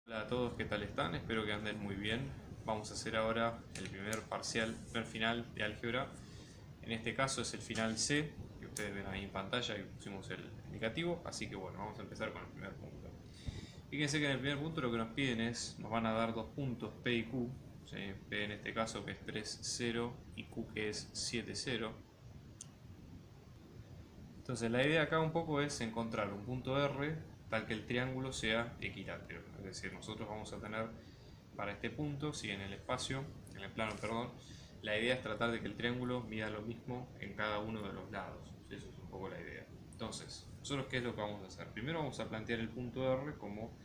Hola a todos, ¿qué tal están? Espero que anden muy bien. Vamos a hacer ahora el primer parcial, primer final de álgebra. En este caso es el final C, que ustedes ven ahí en pantalla y pusimos el indicativo. Así que bueno, vamos a empezar con el primer punto. Fíjense que en el primer punto lo que nos piden es, nos van a dar dos puntos P y Q. ¿Sí? P en este caso que es 3, 0 y Q que es 7, 0. Entonces la idea acá un poco es encontrar un punto R tal que el triángulo sea equilátero. Es decir, nosotros vamos a tener para este punto, si en el espacio, en el plano, perdón, la idea es tratar de que el triángulo mida lo mismo en cada uno de los lados. Eso es un poco la idea. Entonces, nosotros qué es lo que vamos a hacer. Primero vamos a plantear el punto R como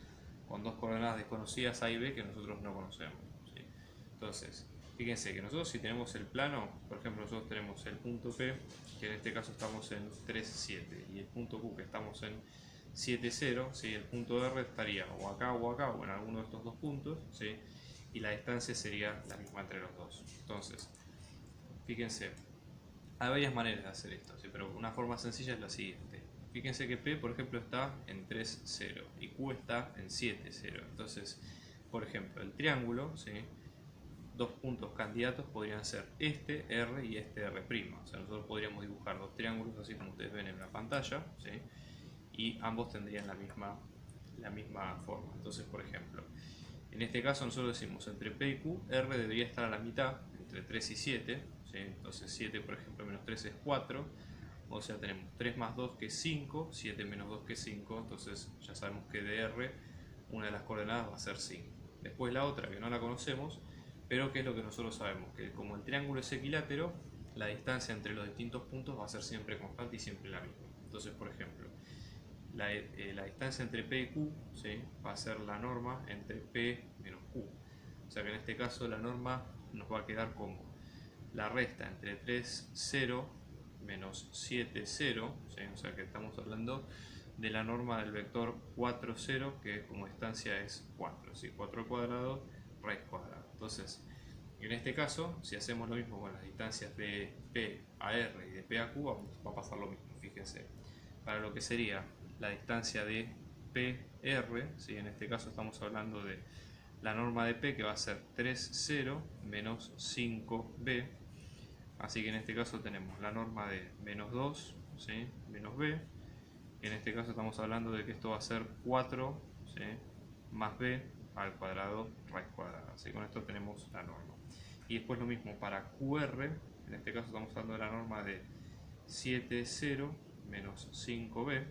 con dos coordenadas desconocidas A y B que nosotros no conocemos. ¿Sí? Entonces, fíjense que nosotros si tenemos el plano, por ejemplo nosotros tenemos el punto P, que en este caso estamos en 3, 7, y el punto Q que estamos en 7, 0, ¿sí? El punto R estaría o acá o en alguno de estos dos puntos, ¿sí? Y la distancia sería la misma entre los dos. Entonces, fíjense, hay varias maneras de hacer esto, ¿sí? Pero una forma sencilla es la siguiente. Fíjense que P, por ejemplo, está en 3, 0 y Q está en 7, 0. Entonces, por ejemplo, el triángulo, ¿sí? Dos puntos candidatos podrían ser este R y este R'. O sea, nosotros podríamos dibujar dos triángulos así como ustedes ven en la pantalla, ¿sí? Y ambos tendrían la misma forma. Entonces, por ejemplo, en este caso nosotros decimos entre P y Q, R debería estar a la mitad, entre 3 y 7, ¿sí? Entonces 7, por ejemplo, menos 3 es 4, o sea, tenemos 3 más 2 que es 5, 7 menos 2 que es 5, entonces ya sabemos que de R una de las coordenadas va a ser 5. Después la otra, que no la conocemos, pero que es lo que nosotros sabemos, que como el triángulo es equilátero, la distancia entre los distintos puntos va a ser siempre constante y siempre la misma. Entonces, por ejemplo, la distancia entre P y Q, ¿sí? Va a ser la norma entre P menos Q. O sea que en este caso la norma nos va a quedar como la resta entre 3, 0 menos 7, 0, ¿sí? O sea que estamos hablando de la norma del vector 4, 0, que como distancia es 4, ¿sí? 4 al cuadrado, raíz cuadrada. Entonces, en este caso, si hacemos lo mismo con las distancias de P a R y de P a Q, va a pasar lo mismo, fíjense. Para lo que sería la distancia de PR, ¿sí? En este caso estamos hablando de la norma de P que va a ser 3, 0 menos 5B. Así que en este caso tenemos la norma de menos 2, ¿sí? Menos B. En este caso estamos hablando de que esto va a ser 4, ¿sí? Más B al cuadrado raíz cuadrada. Así que con esto tenemos la norma. Y después lo mismo para QR. En este caso estamos hablando de la norma de 7, 0 menos 5B.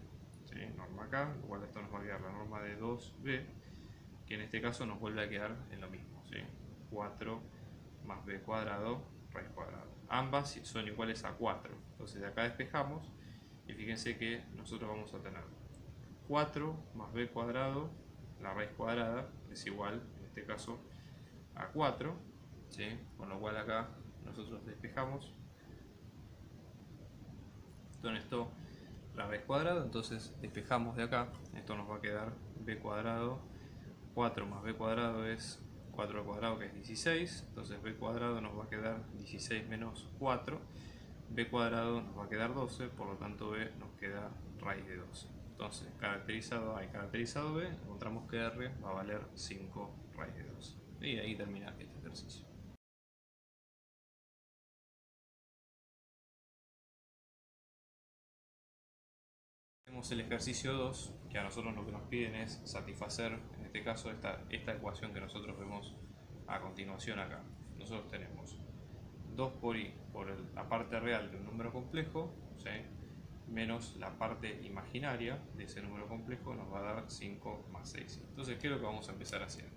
¿Sí? Norma acá. Igual esto nos va a quedar la norma de 2B. Que en este caso nos vuelve a quedar en lo mismo. ¿Sí? 4 más B cuadrado raíz cuadrada. Ambas son iguales a 4. Entonces de acá despejamos y fíjense que nosotros vamos a tener 4 más B cuadrado, la raíz cuadrada, es igual, en este caso, a 4, ¿sí? Con lo cual acá nosotros despejamos con esto la raíz cuadrada, entonces despejamos de acá, esto nos va a quedar B cuadrado, 4 más B cuadrado es 4 al cuadrado que es 16, entonces B cuadrado nos va a quedar 16 menos 4, B cuadrado nos va a quedar 12, por lo tanto B nos queda raíz de 12. Entonces, caracterizado A y caracterizado B, encontramos que R va a valer 5 raíz de 12. Y ahí termina este ejercicio. Tenemos el ejercicio 2, que a nosotros lo que nos piden es satisfacer, en este caso, esta ecuación que nosotros vemos a continuación acá. Nosotros tenemos 2 por i por la parte real de un número complejo, ¿sí? Menos la parte imaginaria de ese número complejo nos va a dar 5 más 6. Entonces, ¿qué es lo que vamos a empezar haciendo?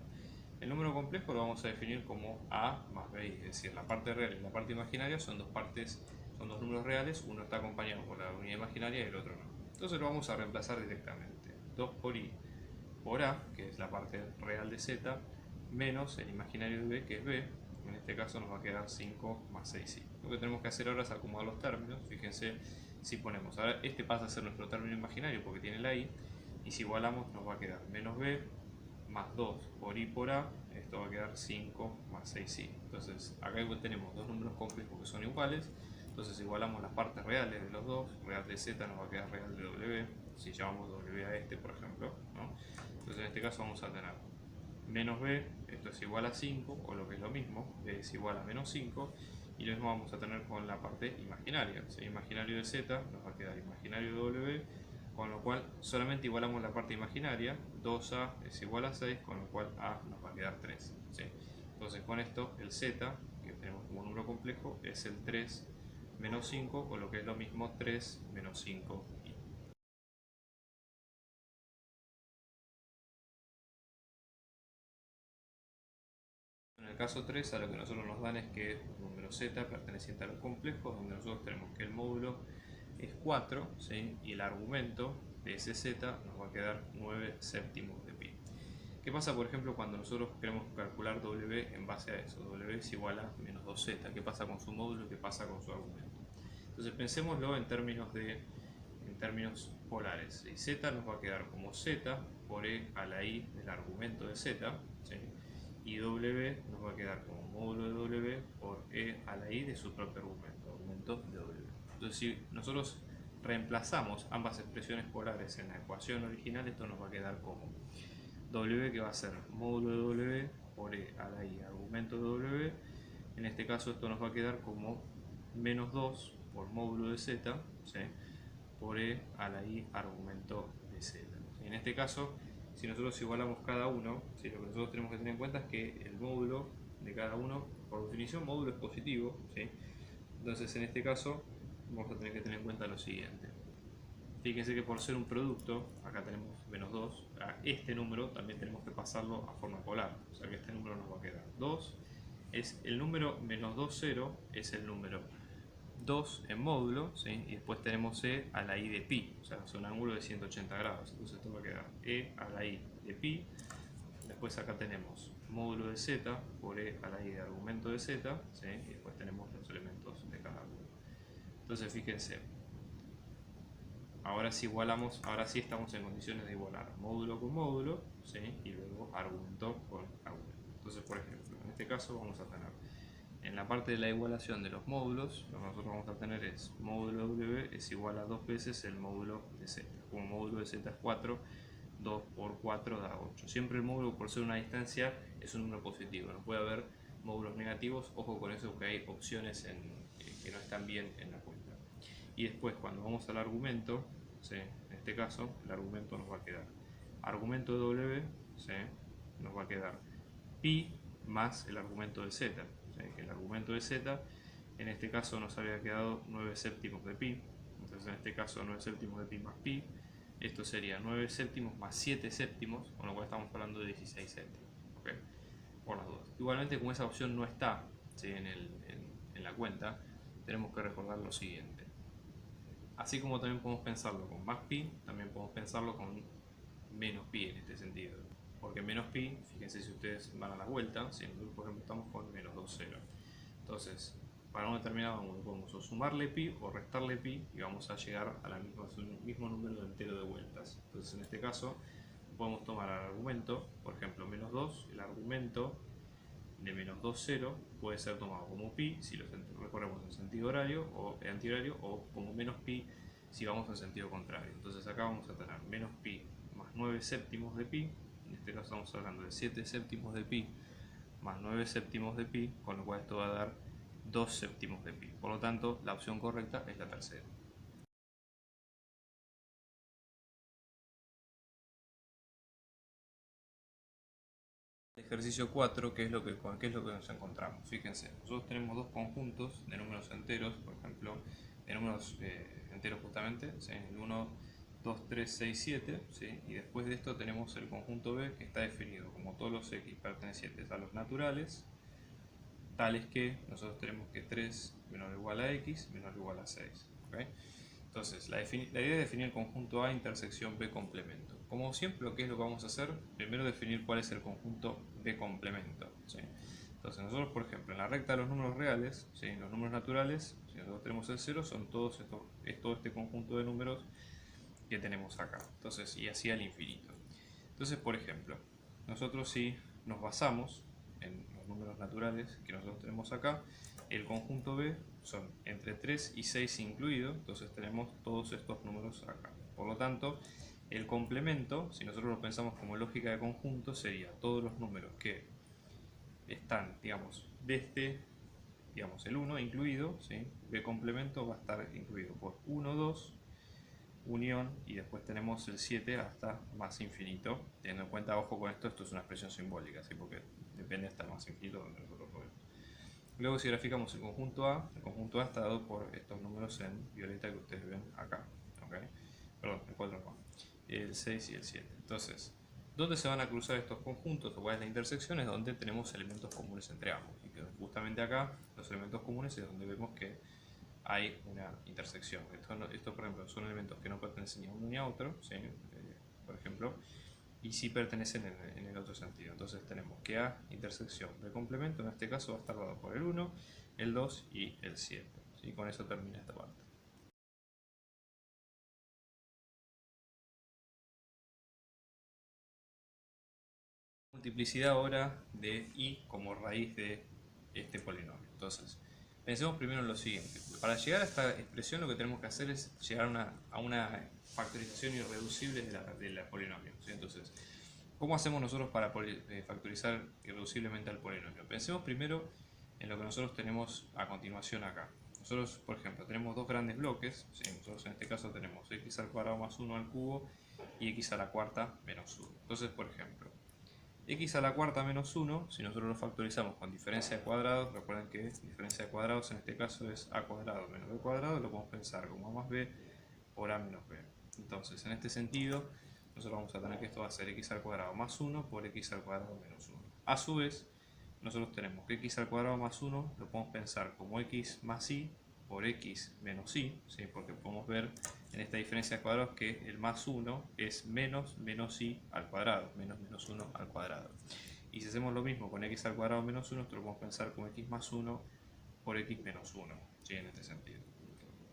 El número complejo lo vamos a definir como a más b, es decir, la parte real y la parte imaginaria son dos partes, son dos números reales, uno está acompañado por la unidad imaginaria y el otro no. Entonces lo vamos a reemplazar directamente. 2 por i por a, que es la parte real de z, menos el imaginario de b, que es b. En este caso nos va a quedar 5 más 6i. Lo que tenemos que hacer ahora es acomodar los términos. Fíjense, si ponemos, ahora este pasa a ser nuestro término imaginario porque tiene la i, y si igualamos nos va a quedar menos b más 2 por i por a, esto va a quedar 5 más 6i. Entonces acá tenemos dos números complejos que son iguales, entonces igualamos las partes reales de los dos, real de z nos va a quedar real de w, si llamamos w a este por ejemplo, ¿no? Entonces en este caso vamos a tener menos b, esto es igual a 5, o lo que es lo mismo, b es igual a menos 5, y lo mismo vamos a tener con la parte imaginaria. Si imaginario de z, nos va a quedar imaginario de w, con lo cual solamente igualamos la parte imaginaria, 2a es igual a 6, con lo cual a nos va a quedar 3. ¿Sí? Entonces con esto el z, que tenemos como número complejo, es el 3 menos 5, o lo que es lo mismo 3 menos 5. En el caso 3, a lo que nosotros nos dan es que un número z perteneciente a los complejos, donde nosotros tenemos que el módulo es 4, ¿sí? Y el argumento de ese z nos va a quedar 9 séptimos de pi. ¿Qué pasa, por ejemplo, cuando nosotros queremos calcular w en base a eso? W es igual a menos 2z. ¿Qué pasa con su módulo? ¿Qué pasa con su argumento? Entonces pensémoslo en términos polares. Y z nos va a quedar como z por e a la i del argumento de z, ¿sí? Y w nos va a quedar como módulo de w por e a la i de su propio argumento de w. Entonces si nosotros reemplazamos ambas expresiones polares en la ecuación original, esto nos va a quedar como w, que va a ser módulo de w por e a la i argumento de w. En este caso esto nos va a quedar como menos 2 por módulo de z, ¿sí? Por e a la i argumento de z. En este caso, si nosotros igualamos cada uno, ¿sí? Lo que nosotros tenemos que tener en cuenta es que el módulo de cada uno, por definición, módulo es positivo, ¿sí? Entonces en este caso vamos a tener que tener en cuenta lo siguiente. Fíjense que por ser un producto, acá tenemos menos 2, a este número también tenemos que pasarlo a forma polar, o sea que este número nos va a quedar 2, es el número menos 2, 0, es el número 2 en módulo, ¿sí? Y después tenemos e a la i de pi, o sea, es un ángulo de 180 grados, entonces esto va a quedar e a la i de pi. Después acá tenemos módulo de z por e a la i de argumento de z, ¿sí? Y después tenemos los elementos de cada uno. Entonces fíjense, ahora sí igualamos, ahora sí estamos en condiciones de igualar módulo con módulo, ¿sí? Y luego argumento con argumento. Entonces, por ejemplo, en este caso vamos a tener en la parte de la igualación de los módulos, lo que nosotros vamos a tener es módulo de w es igual a 2 veces el módulo de z. Como módulo de z es 4, 2 por 4 da 8. Siempre el módulo, por ser una distancia, es un número positivo. No puede haber módulos negativos. Ojo con eso, que hay opciones que no están bien en la cuenta. Y después, cuando vamos al argumento, ¿sí? En este caso, el argumento nos va a quedar argumento de w, ¿sí? Nos va a quedar pi más el argumento de z. Que el argumento de z en este caso nos había quedado 9 séptimos de pi, entonces en este caso 9 séptimos de pi más pi, esto sería 9 séptimos más 7 séptimos, con lo cual estamos hablando de 16 séptimos, ¿okay? Por las dudas. Igualmente, como esa opción no está, ¿sí? en la cuenta, tenemos que recordar lo siguiente. Así como también podemos pensarlo con más pi, también podemos pensarlo con menos pi en este sentido. Porque menos pi, fíjense si ustedes van a la vuelta, si nosotros por ejemplo estamos con menos 2, 0. Entonces, para un determinado ángulo podemos o sumarle pi o restarle pi y vamos a llegar al mismo número entero de vueltas. Entonces, en este caso, podemos tomar el argumento, por ejemplo, menos 2, el argumento de menos 2, 0 puede ser tomado como pi si lo recorremos en sentido horario o antihorario, o como menos pi si vamos en sentido contrario. Entonces acá vamos a tener menos pi más 9 séptimos de pi, en este caso estamos hablando de 7 séptimos de pi más 9 séptimos de pi, con lo cual esto va a dar 2 séptimos de pi. Por lo tanto, la opción correcta es la tercera. Ejercicio 4, ¿qué es lo que nos encontramos? Fíjense, nosotros tenemos dos conjuntos de números enteros, por ejemplo, de números enteros justamente, ¿sí? El 1, 2, 3, 6, 7, ¿sí? Y después de esto tenemos el conjunto B, que está definido como todos los x pertenecientes a los naturales, tales que nosotros tenemos que 3 menor o igual a x menor o igual a 6. ¿Okay? Entonces, la idea es definir el conjunto A intersección B complemento. Como siempre, ¿qué es lo que vamos a hacer? Primero definir cuál es el conjunto B complemento, ¿sí? Entonces, nosotros, por ejemplo, en la recta de los números reales, ¿sí? Los números naturales, si nosotros tenemos el 0, son todos es todo este conjunto de números que tenemos acá. Entonces, y así al infinito. Entonces, por ejemplo, nosotros si nos basamos en los números naturales que nosotros tenemos acá, el conjunto B son entre 3 y 6 incluidos, entonces tenemos todos estos números acá. Por lo tanto, El complemento, si nosotros lo pensamos como lógica de conjunto, sería todos los números que están, digamos, desde, digamos, el 1 incluido, ¿sí? B complemento va a estar incluido por 1, 2, unión, y después tenemos el 7 hasta más infinito, teniendo en cuenta, ojo con esto, esto es una expresión simbólica, ¿sí? Porque depende hasta más infinito donde nosotros lo vemos. Luego si graficamos el conjunto A está dado por estos números en violeta que ustedes ven acá, ¿okay? Perdón, el 4 no, el 6 y el 7. Entonces, ¿dónde se van a cruzar estos conjuntos? O cuál es la intersección, es donde tenemos elementos comunes entre ambos. Y que justamente acá, los elementos comunes es donde vemos que hay una intersección. Esto, por ejemplo, son elementos que no pertenecen ni a uno ni a otro, ¿sí? Por ejemplo, y sí pertenecen en el otro sentido. Entonces tenemos que A intersección B complemento, en este caso va a estar dado por el 1, el 2 y el 7. ¿Sí? Con eso termina esta parte. Multiplicidad ahora de I como raíz de este polinomio. Entonces, pensemos primero en lo siguiente. Para llegar a esta expresión lo que tenemos que hacer es llegar a una factorización irreducible de la polinomio. ¿Sí? Entonces, ¿cómo hacemos nosotros para factorizar irreduciblemente al polinomio? Pensemos primero en lo que nosotros tenemos a continuación acá. Nosotros, por ejemplo, tenemos dos grandes bloques. ¿Sí? Nosotros en este caso tenemos x al cuadrado más 1 al cubo y x a la cuarta menos 1. Entonces, por ejemplo, x a la cuarta menos 1, si nosotros lo factorizamos con diferencia de cuadrados, recuerden que diferencia de cuadrados en este caso es a cuadrado menos b cuadrado, lo podemos pensar como a más b por a menos b. Entonces, en este sentido, nosotros vamos a tener que esto va a ser x al cuadrado más 1 por x al cuadrado menos 1. A su vez, nosotros tenemos que x al cuadrado más 1 lo podemos pensar como x más y por x menos y, ¿sí? Porque podemos ver en esta diferencia de cuadrados que el más 1 es menos menos y al cuadrado, menos menos 1 al cuadrado. Y si hacemos lo mismo con x al cuadrado menos 1, esto lo podemos pensar como x más 1 por x menos 1, ¿sí? En este sentido.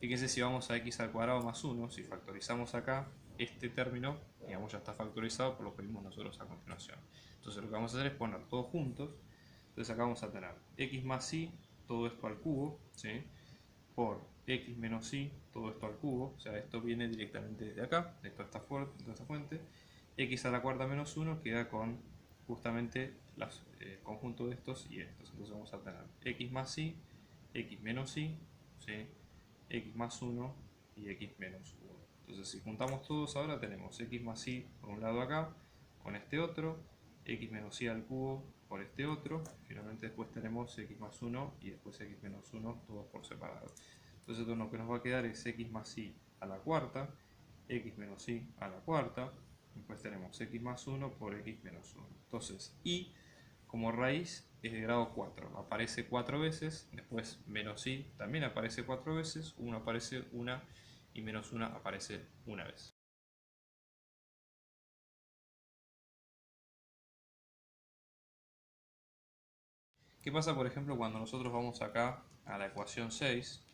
Fíjense si vamos a x al cuadrado más 1, si factorizamos acá, este término, digamos, ya está factorizado por lo que vimos nosotros a continuación. Entonces lo que vamos a hacer es poner todos juntos. Entonces acá vamos a tener x más y, todo esto al cubo, ¿sí? Por x menos y, todo esto al cubo, o sea, esto viene directamente desde acá, de toda esta fuente. X a la cuarta menos 1 queda con justamente el conjunto de estos y estos. Entonces vamos a tener x más y, x menos y, ¿sí? X más 1 y x menos 1. Entonces si juntamos todos ahora tenemos x más y por un lado acá, con este otro, x menos y al cubo por este otro, finalmente después tenemos x más 1 y después x menos 1, todos por separado. Entonces lo que nos va a quedar es x más y a la cuarta, x menos y a la cuarta, después tenemos x más 1 por x menos 1. Entonces y como raíz es de grado 4, aparece 4 veces, después menos i también aparece 4 veces, 1 aparece una y menos 1 aparece una vez. ¿Qué pasa, por ejemplo, cuando nosotros vamos acá a la ecuación 6,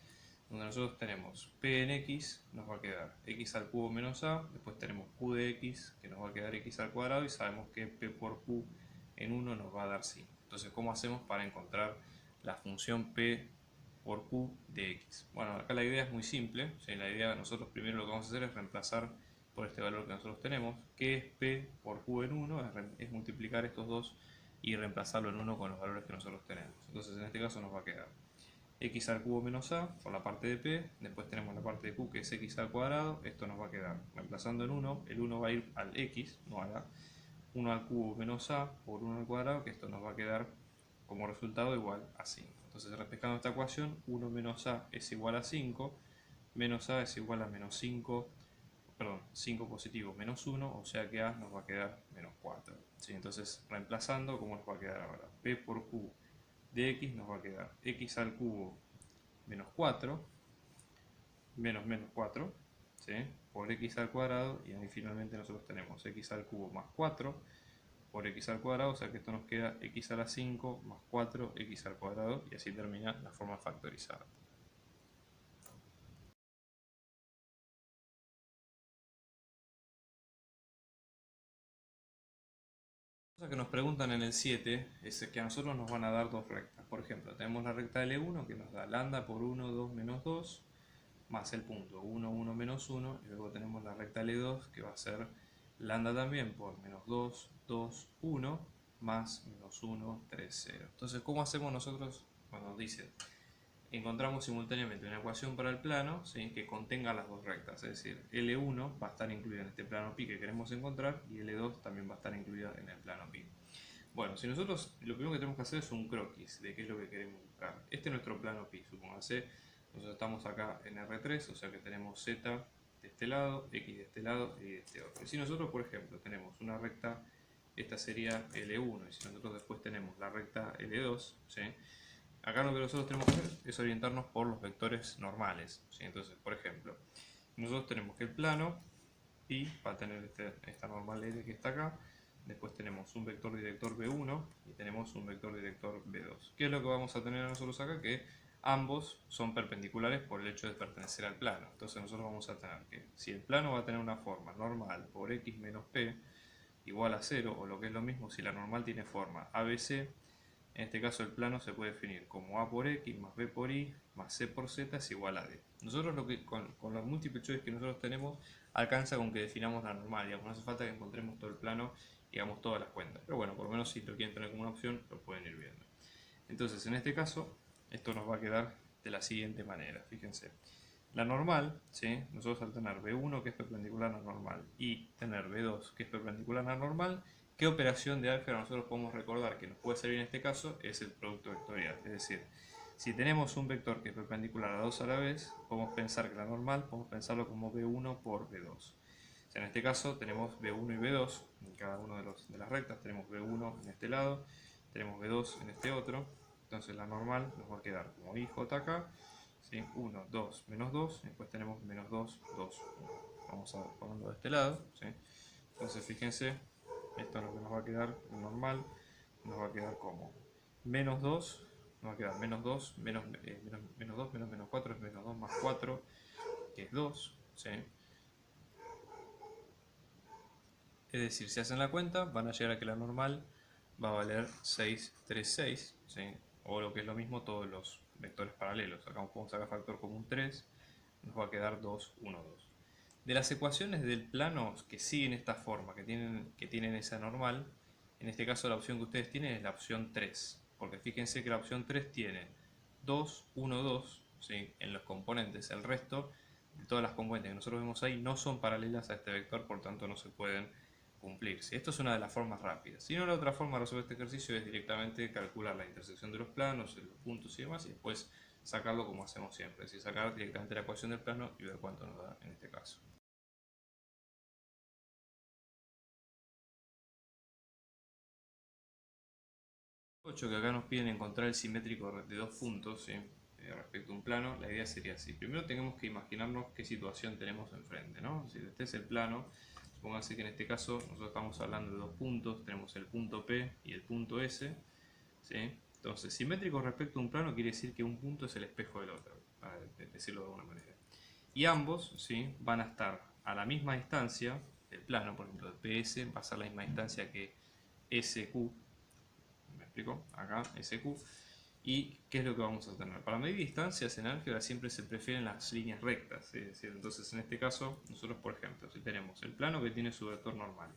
donde nosotros tenemos p en x, nos va a quedar x al cubo menos a, después tenemos q de x, que nos va a quedar x al cuadrado, y sabemos que p por q en 1 nos va a dar 5. Entonces, ¿cómo hacemos para encontrar la función p por q de x? Bueno, acá la idea es muy simple. ¿Sí? La idea, nosotros primero lo que vamos a hacer es reemplazar por este valor que nosotros tenemos, que es p por q en 1, es multiplicar estos dos y reemplazarlo en 1 con los valores que nosotros tenemos. Entonces, en este caso nos va a quedar x al cubo menos a por la parte de p, después tenemos la parte de q que es x al cuadrado, esto nos va a quedar reemplazando en 1, el 1 va a ir al x, no a la 1 al cubo menos a por 1 al cuadrado, que esto nos va a quedar como resultado igual a 5. Entonces, refrescando esta ecuación, 1 menos a es igual a 5, menos a es igual a menos 5, perdón, 5 positivo menos 1, o sea que a nos va a quedar menos 4. ¿Sí? Entonces, reemplazando, ¿cómo nos va a quedar ahora? P por q de x nos va a quedar x al cubo menos 4, menos menos 4, ¿sí? Por x al cuadrado, y ahí finalmente nosotros tenemos x al cubo más 4 por x al cuadrado, o sea que esto nos queda x a la 5 más 4x al cuadrado, y así termina la forma factorizada. Cosa que nos preguntan en el 7 es que a nosotros nos van a dar dos rectas. Por ejemplo, tenemos la recta L1 que nos da lambda por 1, 2, menos 2, más el punto 1, 1, menos 1, y luego tenemos la recta L2 que va a ser lambda también por menos 2, 2, 1, más menos 1, 3, 0. Entonces, ¿cómo hacemos nosotros cuando nos dice encontramos simultáneamente una ecuación para el plano, ¿sí?, que contenga las dos rectas? Es decir, L1 va a estar incluida en este plano pi que queremos encontrar y L2 también va a estar incluida en el plano pi. Bueno, si nosotros lo primero que tenemos que hacer es un croquis de qué es lo que queremos buscar. Este es nuestro plano pi, supóngase, nosotros estamos acá en R3, o sea que tenemos Z de este lado, X de este lado y de este otro. Y si nosotros, por ejemplo, tenemos una recta, esta sería L1, y si nosotros después tenemos la recta L2, ¿sí?, acá lo que nosotros tenemos que hacer es orientarnos por los vectores normales, ¿sí? Entonces, por ejemplo, nosotros tenemos que el plano pi va a tener esta normal L que está acá. Después tenemos un vector director B1 y tenemos un vector director B2. ¿Qué es lo que vamos a tener nosotros acá? Que ambos son perpendiculares por el hecho de pertenecer al plano. Entonces nosotros vamos a tener que, si el plano va a tener una forma normal por x menos p igual a 0, o lo que es lo mismo, si la normal tiene forma ABC, en este caso el plano se puede definir como A por X más B por Y más C por Z es igual a D. Nosotros con los múltiples choices que nosotros tenemos alcanza con que definamos la normal, digamos, no hace falta que encontremos todo el plano y hagamos todas las cuentas. Pero bueno, por lo menos si lo quieren tener como una opción, lo pueden ir viendo. Entonces, en este caso, esto nos va a quedar de la siguiente manera, fíjense. La normal, ¿sí?, nosotros al tener B1 que es perpendicular a la normal y tener B2 que es perpendicular a la normal, ¿qué operación de álgebra nosotros podemos recordar que nos puede servir en este caso? Es el producto vectorial. Es decir, si tenemos un vector que es perpendicular a dos a la vez, podemos pensar que la normal, podemos pensarlo como B1 por B2. O sea, en este caso tenemos B1 y B2 en cada una de las rectas. Tenemos B1 en este lado, tenemos B2 en este otro. Entonces la normal nos va a quedar como IJ acá, ¿sí?, 1, 2, menos 2, y después tenemos menos 2, 2, 1. Vamos a ponerlo de este lado, ¿sí? Entonces fíjense, esto es lo que nos va a quedar normal, nos va a quedar como menos 2, nos va a quedar menos 2, menos 2, menos 4 es menos 2 más 4, que es 2, ¿sí? Es decir, si hacen la cuenta, van a llegar a que la normal va a valer 6, 3, 6, ¿sí?, o lo que es lo mismo todos los vectores paralelos. Acá podemos sacar factor común 3, nos va a quedar 2, 1, 2. De las ecuaciones del plano que siguen esta forma, que tienen esa normal, en este caso la opción que ustedes tienen es la opción 3, porque fíjense que la opción 3 tiene 2, 1, 2, ¿sí?, en los componentes. El resto de todas las componentes que nosotros vemos ahí no son paralelas a este vector, por tanto no se pueden cumplirse. Esto es una de las formas rápidas. Si no, la otra forma de resolver este ejercicio es directamente calcular la intersección de los planos, los puntos y demás, y después sacarlo como hacemos siempre, es decir, sacar directamente la ecuación del plano y ver cuánto nos da en este caso. 8, que acá nos piden encontrar el simétrico de dos puntos, ¿sí?, respecto a un plano. La idea sería así. Primero tenemos que imaginarnos qué situación tenemos enfrente, ¿no? Si este es el plano, supóngase que en este caso nosotros estamos hablando de dos puntos, tenemos el punto P y el punto S, ¿sí? Entonces, simétrico respecto a un plano quiere decir que un punto es el espejo del otro, para decirlo de alguna manera. Y ambos, ¿sí?, van a estar a la misma distancia del plano. Por ejemplo, el PS va a ser la misma distancia que SQ. ¿Me explico? Acá, SQ. ¿Y qué es lo que vamos a tener? Para medir distancias en álgebra siempre se prefieren las líneas rectas. Es decir, entonces en este caso, nosotros por ejemplo, si tenemos el plano que tiene su vector normal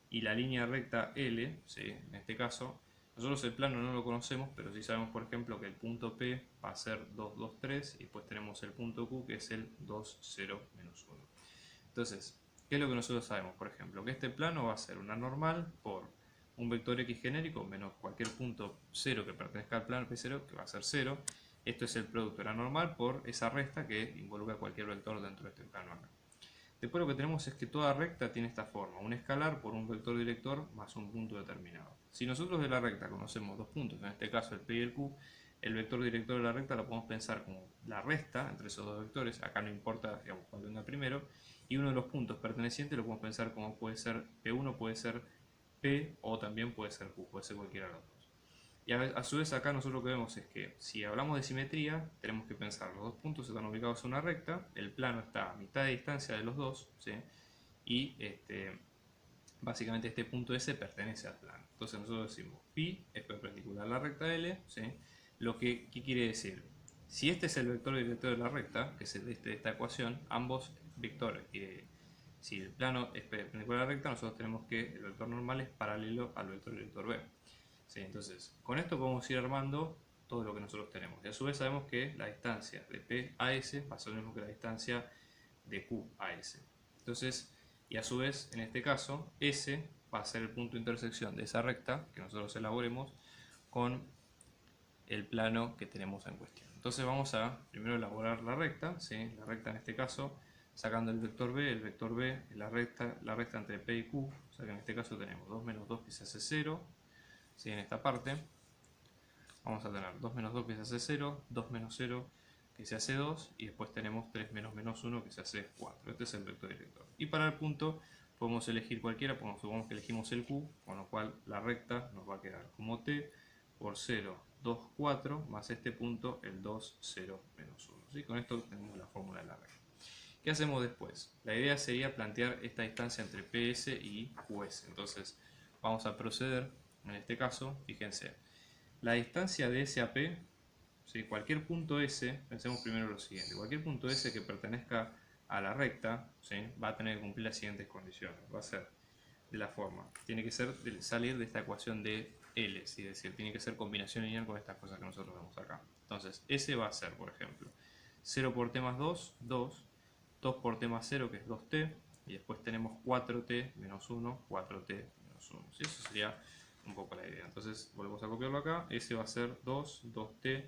y la línea recta L, ¿sí?, en este caso, nosotros el plano no lo conocemos, pero sí sabemos por ejemplo que el punto P va a ser 2, 2, 3 y después tenemos el punto Q que es el 2, 0, menos 1. Entonces, ¿qué es lo que nosotros sabemos? Por ejemplo, que este plano va a ser una normal por un vector x genérico menos cualquier punto 0 que pertenezca al plano P0, que va a ser 0. Esto es el producto de la normal por esa resta que involucra cualquier vector dentro de este plano acá. Después lo que tenemos es que toda recta tiene esta forma, un escalar por un vector director más un punto determinado. Si nosotros de la recta conocemos dos puntos, en este caso el P y el Q, el vector director de la recta lo podemos pensar como la resta entre esos dos vectores, acá no importa, digamos, cuál venga primero, y uno de los puntos pertenecientes lo podemos pensar como puede ser P1, puede ser P o también puede ser Q, puede ser cualquiera de los dos. Y a su vez acá nosotros lo que vemos es que si hablamos de simetría, tenemos que pensar los dos puntos están ubicados en una recta, el plano está a mitad de distancia de los dos, ¿sí?, y básicamente este punto S pertenece al plano. Entonces nosotros decimos pi es perpendicular a la recta L, ¿sí? ¿Qué quiere decir? Si este es el vector director de la recta, que es el de esta ecuación, ambos vectores, si el plano es perpendicular a la recta, nosotros tenemos que el vector normal es paralelo al vector director B. ¿Sí? Entonces, con esto podemos ir armando todo lo que nosotros tenemos. Y a su vez sabemos que la distancia de P a S va a ser lo mismo que la distancia de Q a S. Entonces, y a su vez, en este caso, S va a ser el punto de intersección de esa recta que nosotros elaboremos con el plano que tenemos en cuestión. Entonces vamos a primero elaborar la recta, ¿sí? La recta en este caso, sacando el vector B, la recta entre P y Q, o sea que en este caso tenemos 2 menos 2 que se hace 0, ¿sí? En esta parte vamos a tener 2 menos 2 que se hace 0, 2 menos 0 que se hace 2, y después tenemos 3 menos menos 1 que se hace 4. Este es el vector director. Y para el punto podemos elegir cualquiera, supongamos que elegimos el Q, con lo cual la recta nos va a quedar como T por 0, 2, 4, más este punto, el 2, 0, menos 1. ¿Sí? Con esto tenemos la fórmula de la recta. ¿Qué hacemos después? La idea sería plantear esta distancia entre PS y QS. Entonces vamos a proceder, en este caso, fíjense, la distancia de S a P, ¿sí? Cualquier punto S, pensemos primero lo siguiente, cualquier punto S que pertenezca a la recta, ¿sí? Va a tener que cumplir las siguientes condiciones. Va a ser de la forma, tiene que salir de esta ecuación de L, ¿sí? Es decir, tiene que ser combinación lineal con estas cosas que nosotros vemos acá. Entonces, S va a ser, por ejemplo, 0 por t más 2, 2, 2 por t más 0, que es 2t, y después tenemos 4t menos 1, 4t menos 1. ¿Sí? Eso sería un poco la idea. Entonces, volvemos a copiarlo acá, S va a ser 2, 2t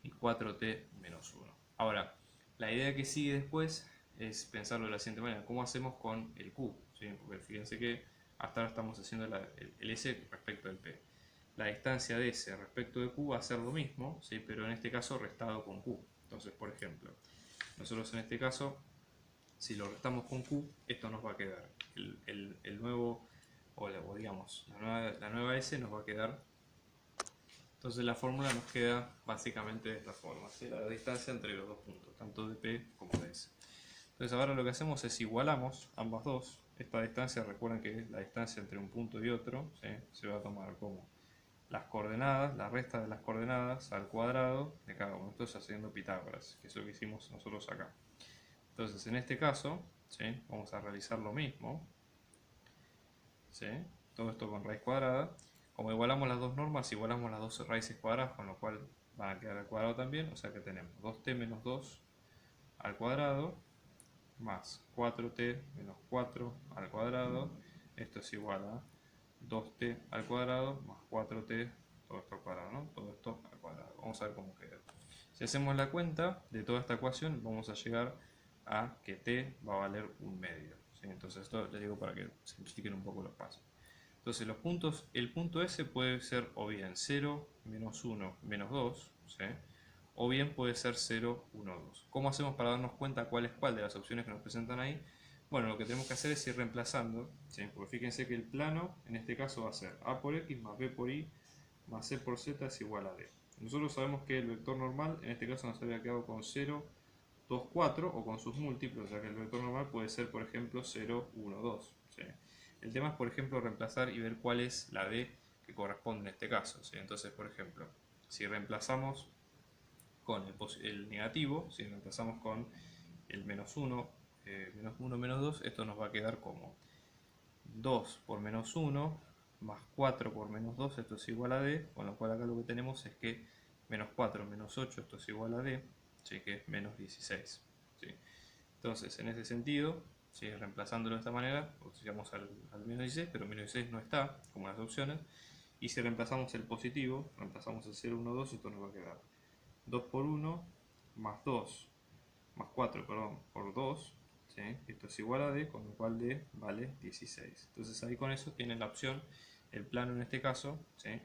y 4t menos 1. Ahora, la idea que sigue después es pensarlo de la siguiente manera, ¿cómo hacemos con el Q? ¿Sí? Porque fíjense que hasta ahora estamos haciendo el S respecto del P. La distancia de S respecto de Q va a ser lo mismo, ¿sí? Pero en este caso restado con Q. Entonces, por ejemplo, nosotros en este caso, si lo restamos con Q, esto nos va a quedar. El nuevo, o digamos, la nueva S nos va a quedar. Entonces la fórmula nos queda básicamente de esta forma, ¿sí? La distancia entre los dos puntos, tanto de P como de S. Entonces ahora lo que hacemos es igualamos ambas dos. Esta distancia, recuerden que la distancia entre un punto y otro, ¿sí? Se va a tomar como las coordenadas, la resta de las coordenadas al cuadrado de cada uno. Esto es haciendo Pitágoras, que es lo que hicimos nosotros acá. Entonces en este caso, ¿sí? Vamos a realizar lo mismo, ¿sí? Todo esto con raíz cuadrada. Como igualamos las dos normas, igualamos las dos raíces cuadradas, con lo cual van a quedar al cuadrado también. O sea que tenemos 2t menos 2 al cuadrado más 4t menos 4 al cuadrado. Esto es igual a 2t al cuadrado más 4t, todo esto al cuadrado, ¿no? Todo esto al cuadrado. Vamos a ver cómo queda. Si hacemos la cuenta de toda esta ecuación, vamos a llegar a que t va a valer un medio, ¿sí? Entonces esto les digo para que simplifiquen un poco los pasos. Entonces los puntos, el punto S puede ser o bien 0, menos 1, menos 2, ¿sí? O bien puede ser 0, 1, 2. ¿Cómo hacemos para darnos cuenta cuál es cuál de las opciones que nos presentan ahí? Bueno, lo que tenemos que hacer es ir reemplazando, ¿sí? Porque fíjense que el plano en este caso va a ser A por X más B por Y más C por Z es igual a D. Nosotros sabemos que el vector normal en este caso nos había quedado con 0, 2, 4 o con sus múltiplos, ya que el vector normal puede ser, por ejemplo, 0, 1, 2. ¿Sí? El tema es, por ejemplo, reemplazar y ver cuál es la D que corresponde en este caso, ¿sí? Entonces, por ejemplo, si reemplazamos con el negativo, si reemplazamos con el menos 1, menos 1, menos 2, esto nos va a quedar como 2 por menos 1 más 4 por menos 2, esto es igual a D, con lo cual acá lo que tenemos es que menos 4 menos 8, esto es igual a D, ¿sí? Que es menos 16. ¿Sí? Entonces, en ese sentido, ¿sí? Reemplazándolo de esta manera, llegamos al menos 16, pero menos 16 no está, como las opciones, y si reemplazamos el positivo, reemplazamos el 0, 1, 2, esto nos va a quedar 2 por 1 más 2, más 4, perdón, por 2, ¿sí? Esto es igual a D, con lo cual D vale 16. Entonces ahí con eso tienen la opción, el plano en este caso, ¿sí?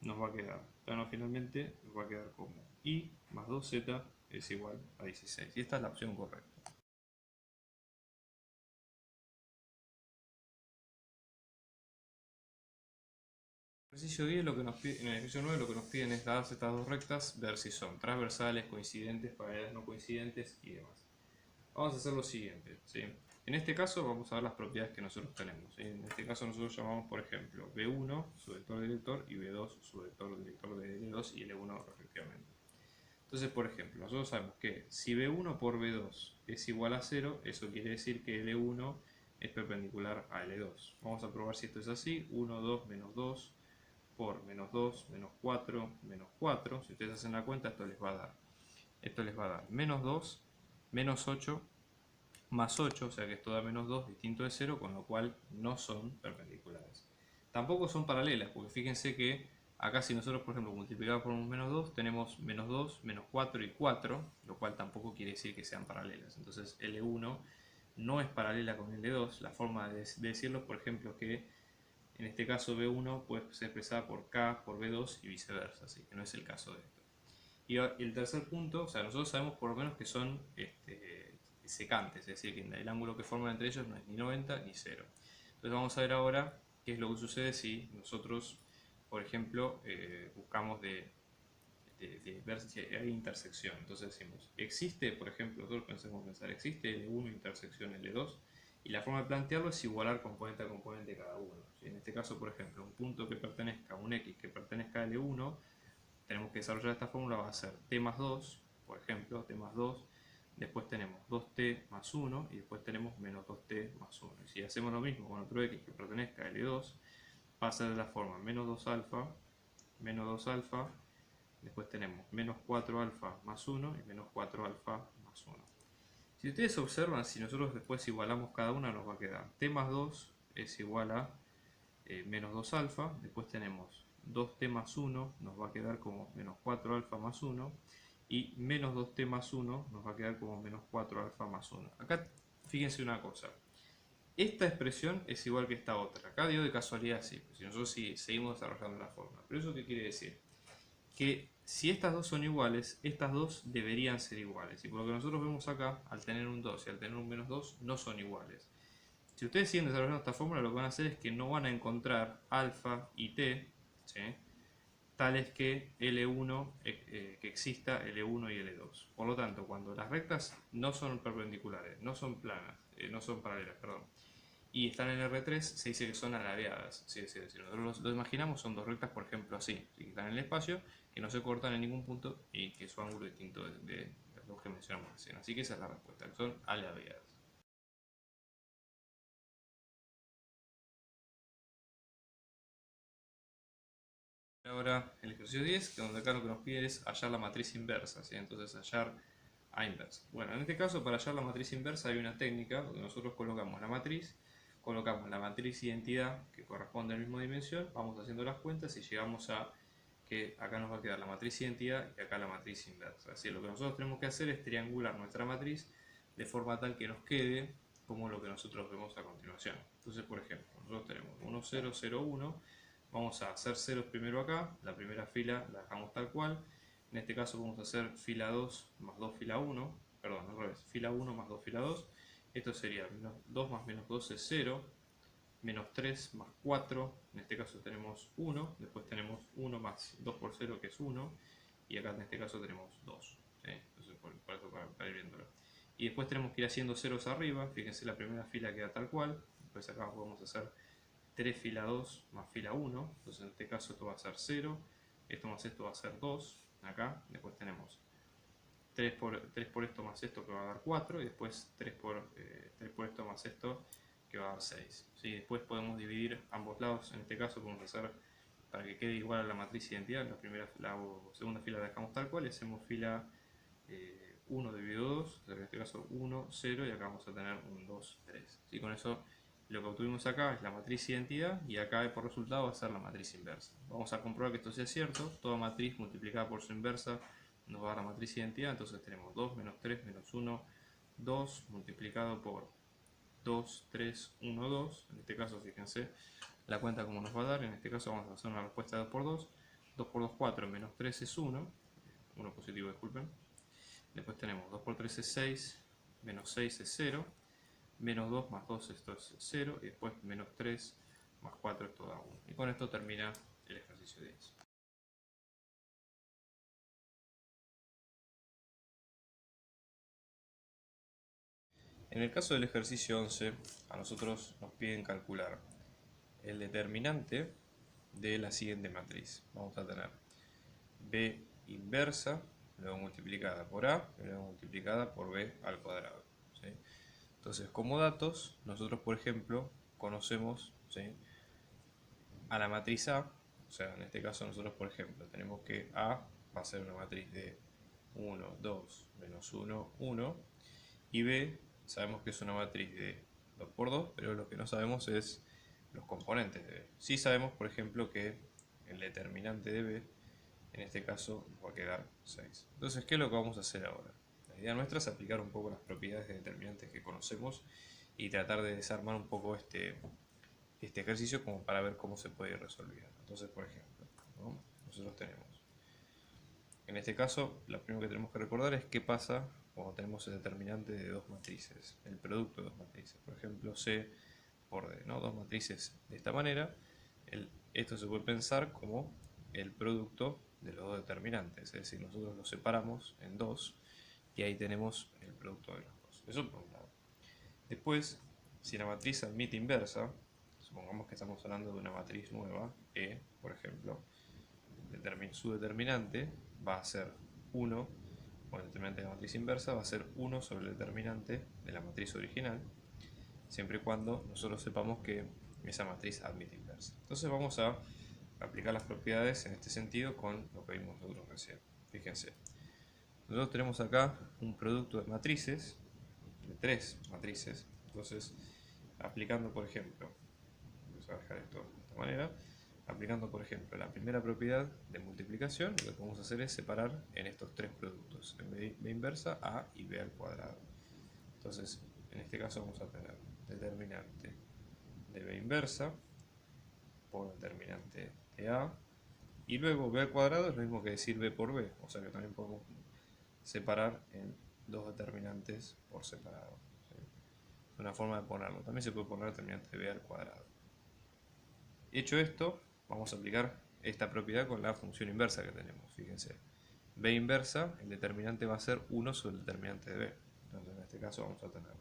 Nos va a quedar, el plano finalmente nos va a quedar como I más 2Z es igual a 16. Y esta es la opción correcta. En el ejercicio 10 lo que nos pide, en el ejercicio 9 lo que nos piden es darse estas dos rectas, ver si son transversales, coincidentes, paralelas no coincidentes y demás. Vamos a hacer lo siguiente, ¿sí? En este caso vamos a ver las propiedades que nosotros tenemos, ¿sí? En este caso nosotros llamamos, por ejemplo, B1 su vector director y B2 su vector director de L2 y L1 respectivamente. Entonces, por ejemplo, nosotros sabemos que si B1 por B2 es igual a 0, eso quiere decir que L1 es perpendicular a L2. Vamos a probar si esto es así. 1, 2, menos 2 por menos 2, menos 4, menos 4. Si ustedes hacen la cuenta, esto les va a dar menos 2, menos 8, más 8, o sea que esto da menos 2 distinto de 0, con lo cual no son perpendiculares. Tampoco son paralelas, porque fíjense que acá si nosotros, por ejemplo, multiplicamos por un menos 2, tenemos menos 2, menos 4 y 4, lo cual tampoco quiere decir que sean paralelas. Entonces L1 no es paralela con L2. La forma de decirlo, por ejemplo, que en este caso B1 puede ser expresada por K por B2 y viceversa, así que no es el caso de esto. Y el tercer punto, o sea, nosotros sabemos por lo menos que son secantes, es decir, que el ángulo que forman entre ellos no es ni 90 ni 0. Entonces vamos a ver ahora qué es lo que sucede si nosotros, por ejemplo, buscamos de ver si hay intersección. Entonces decimos, existe, por ejemplo, nosotros pensar, existe L1 intersección L2, y la forma de plantearlo es igualar componente a componente cada uno. En este caso, por ejemplo, un punto que pertenezca a un X que pertenezca a L1, tenemos que desarrollar esta fórmula, va a ser t más 2, por ejemplo, t más 2, después tenemos 2t más 1 y después tenemos menos 2t más 1. Y si hacemos lo mismo con otro X que pertenezca a L2, va a ser de la forma menos 2 alfa, después tenemos menos 4 alfa más 1 y menos 4 alfa más 1. Si ustedes observan, si nosotros después igualamos cada una, nos va a quedar t más 2 es igual a menos 2 alfa, después tenemos 2t más 1, nos va a quedar como menos 4 alfa más 1, y menos 2t más 1 nos va a quedar como menos 4 alfa más 1. Acá fíjense una cosa, esta expresión es igual que esta otra. Acá dio de casualidad sí, si nosotros seguimos desarrollando la forma. Pero eso qué quiere decir? Que si estas dos son iguales, estas dos deberían ser iguales. Y por lo que nosotros vemos acá, al tener un 2 y al tener un menos 2, no son iguales. Si ustedes siguen desarrollando esta fórmula, lo que van a hacer es que no van a encontrar alfa y t, ¿sí?, tales que L1, que exista L1 y L2. Por lo tanto, cuando las rectas no son perpendiculares, no son planas, no son paralelas, perdón, y están en R3, se dice que son alabeadas. Si nosotros lo imaginamos, son dos rectas, por ejemplo, así, que están en el espacio, que no se cortan en ningún punto y que su ángulo es distinto de los que mencionamos recién. Así que esa es la respuesta, que son alabeadas. Ahora el ejercicio 10, que donde acá lo que nos pide es hallar la matriz inversa, ¿sí? Entonces hallar A inversa. Bueno, en este caso para hallar la matriz inversa hay una técnica donde nosotros colocamos la matriz identidad que corresponde a la misma dimensión, vamos haciendo las cuentas y llegamos a que acá nos va a quedar la matriz identidad y acá la matriz inversa. Así, lo que nosotros tenemos que hacer es triangular nuestra matriz de forma tal que nos quede como lo que nosotros vemos a continuación. Entonces, por ejemplo, nosotros tenemos 1, 0, 0, 1. Vamos a hacer ceros primero acá, la primera fila la dejamos tal cual. En este caso vamos a hacer fila 2 más 2 fila 1, perdón, al revés, fila 1 más 2 fila 2. Esto sería menos 2 más menos 2 es 0, menos 3 más 4, en este caso tenemos 1, después tenemos 1 más 2 por 0 que es 1, y acá en este caso tenemos 2. ¿Sí? Entonces, por eso para ir viéndolo. Y después tenemos que ir haciendo ceros arriba, fíjense la primera fila queda tal cual, después acá podemos hacer 3 fila 2 más fila 1, entonces en este caso esto va a ser 0, esto más esto va a ser 2, acá, después tenemos 3 por esto más esto que va a dar 4, y después 3 por esto más esto que va a dar 6. ¿Sí? Después podemos dividir ambos lados, en este caso podemos hacer para que quede igual a la matriz identidad, la segunda fila la dejamos tal cual y hacemos fila 1 dividido 2, en este caso 1, 0 y acá vamos a tener un 2, 3. ¿Sí? Con eso lo que obtuvimos acá es la matriz identidad y acá por resultado va a ser la matriz inversa. Vamos a comprobar que esto sea cierto. Toda matriz multiplicada por su inversa nos va a dar la matriz identidad. Entonces tenemos 2 menos 3 menos 1, 2 multiplicado por 2, 3, 1, 2. En este caso fíjense la cuenta como nos va a dar. En este caso vamos a hacer una respuesta de 2 por 2. 2 por 2, 4, menos 3 es 1. 1 positivo, disculpen. Después tenemos 2 por 3 es 6, menos 6 es 0. Menos 2 más 2 esto es 0 y después menos 3 más 4 esto da 1. Y con esto termina el ejercicio 10. En el caso del ejercicio 11, a nosotros nos piden calcular el determinante de la siguiente matriz. Vamos a tener B inversa luego multiplicada por A, y luego multiplicada por B al cuadrado. ¿Sí? Entonces, como datos, nosotros, por ejemplo, conocemos, ¿sí?, a la matriz A. O sea, en este caso nosotros, por ejemplo, tenemos que A va a ser una matriz de 1, 2, menos 1, 1. Y B sabemos que es una matriz de 2 por 2, pero lo que no sabemos es los componentes de B. Sí sabemos, por ejemplo, que el determinante de B, en este caso, nos va a quedar 6. Entonces, ¿qué es lo que vamos a hacer ahora? La idea nuestra es aplicar un poco las propiedades de determinantes que conocemos y tratar de desarmar un poco este ejercicio como para ver cómo se puede ir resolviendo. Entonces, por ejemplo, ¿no?, nosotros tenemos, en este caso, lo primero que tenemos que recordar es qué pasa cuando tenemos el determinante de dos matrices, el producto de dos matrices, por ejemplo, C por D, ¿no? Dos matrices de esta manera, esto se puede pensar como el producto de los dos determinantes, es decir, nosotros los separamos en dos y ahí tenemos el producto de los dos. Eso por un lado. Después, si la matriz admite inversa, supongamos que estamos hablando de una matriz nueva, E, por ejemplo, su determinante va a ser 1, o el determinante de la matriz inversa va a ser 1 sobre el determinante de la matriz original, siempre y cuando nosotros sepamos que esa matriz admite inversa. Entonces vamos a aplicar las propiedades en este sentido con lo que vimos nosotros recién. Fíjense, nosotros tenemos acá un producto de matrices, de tres matrices. Entonces, aplicando, por ejemplo, vamos a dejar esto de esta manera, aplicando, por ejemplo, la primera propiedad de multiplicación, lo que vamos a hacer es separar en estos tres productos, en B inversa, A y B al cuadrado. Entonces, en este caso vamos a tener determinante de B inversa por determinante de A, y luego B al cuadrado es lo mismo que decir B por B, o sea que también podemos separar en dos determinantes por separado. ¿Sí? Es una forma de ponerlo. También se puede poner determinante de B al cuadrado. Hecho esto, vamos a aplicar esta propiedad con la función inversa que tenemos. Fíjense, B inversa, el determinante va a ser 1 sobre el determinante de B. Entonces en este caso vamos a tener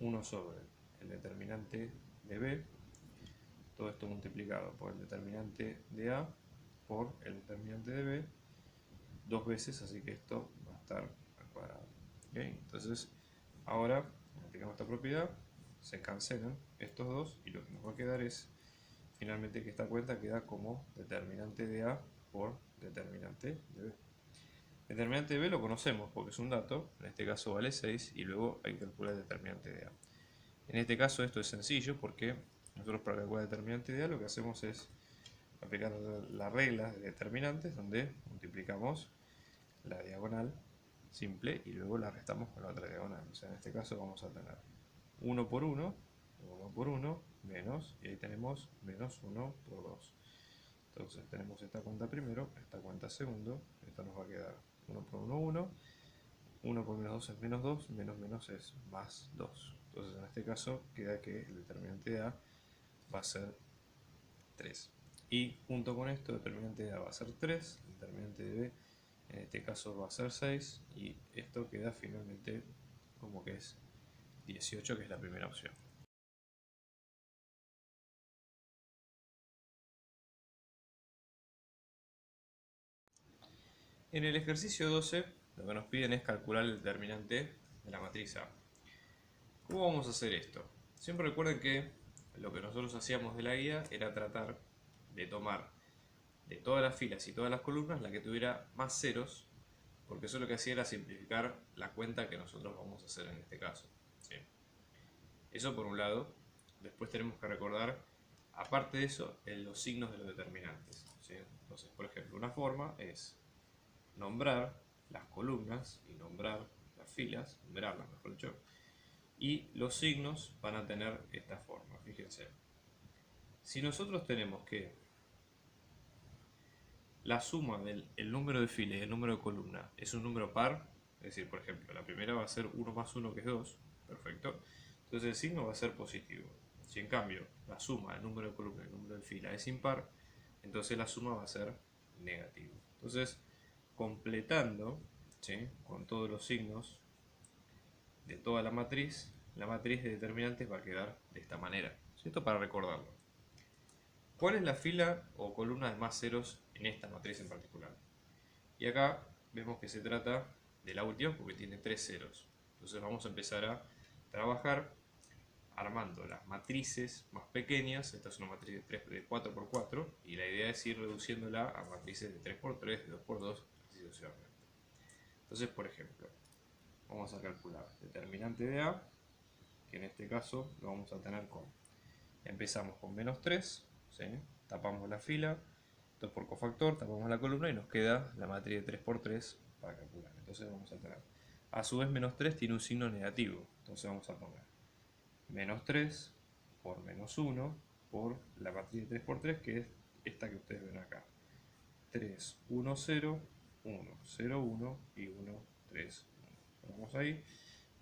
1 sobre el determinante de B, todo esto multiplicado por el determinante de A por el determinante de B, dos veces, así que esto va a estar al cuadrado. ¿Okay? Entonces, ahora, aplicamos esta propiedad, se cancelan estos dos y lo que nos va a quedar es finalmente que esta cuenta queda como determinante de A por determinante de B. Determinante de B lo conocemos porque es un dato, en este caso vale 6 y luego hay que calcular el determinante de A. En este caso esto es sencillo porque nosotros para calcular el determinante de A lo que hacemos es aplicar la regla de determinantes donde multiplicamos la diagonal simple y luego la restamos con la otra diagonal. O sea, en este caso vamos a tener 1 por 1, 1 por 1, menos, y ahí tenemos menos 1 por 2. Entonces tenemos esta cuenta primero, esta cuenta segundo, esto nos va a quedar 1 por 1, 1, 1 por menos 2 es menos 2, menos menos es más 2. Entonces en este caso queda que el determinante de A va a ser 3. Y junto con esto, el determinante de A va a ser 3, el determinante de B en este caso va a ser 6, y esto queda finalmente como que es 18, que es la primera opción. En el ejercicio 12, lo que nos piden es calcular el determinante de la matriz A. ¿Cómo vamos a hacer esto? Siempre recuerden que lo que nosotros hacíamos de la guía era tratar de tomar de todas las filas y todas las columnas la que tuviera más ceros, porque eso lo que hacía era simplificar la cuenta que nosotros vamos a hacer en este caso. ¿Sí? Eso por un lado. Después tenemos que recordar, aparte de eso, los signos de los determinantes. ¿Sí? Entonces, por ejemplo, una forma es nombrar las columnas y nombrar las filas, numerarlas mejor dicho, y los signos van a tener esta forma. Fíjense, si nosotros tenemos que la suma del número de filas y el número de columna es un número par, es decir, por ejemplo, la primera va a ser 1 más 1 que es 2, perfecto, entonces el signo va a ser positivo. Si en cambio la suma del número de columna y el número de fila es impar, entonces la suma va a ser negativa. Entonces, completando, ¿sí?, con todos los signos de toda la matriz de determinantes va a quedar de esta manera. Esto para recordarlo. ¿Cuál es la fila o columna de más ceros en esta matriz en particular? Y acá vemos que se trata de la última porque tiene 3 ceros. Entonces vamos a empezar a trabajar armando las matrices más pequeñas. Esta es una matriz de 4×4 y la idea es ir reduciéndola a matrices de 3×3, de 2×2, así sucesivamente. Entonces, por ejemplo, vamos a calcular determinante de A, que en este caso lo vamos a tener con, empezamos con -3, ¿sí? Tapamos la fila, 2 por cofactor, tapamos la columna y nos queda la matriz de 3×3 para calcular. Entonces vamos a tener, a su vez -3 tiene un signo negativo, entonces vamos a poner -3 por -1 por la matriz de 3×3, que es esta que ustedes ven acá. 3, 1, 0, 1, 0, 1 y 1, 3, 1. Vamos ahí.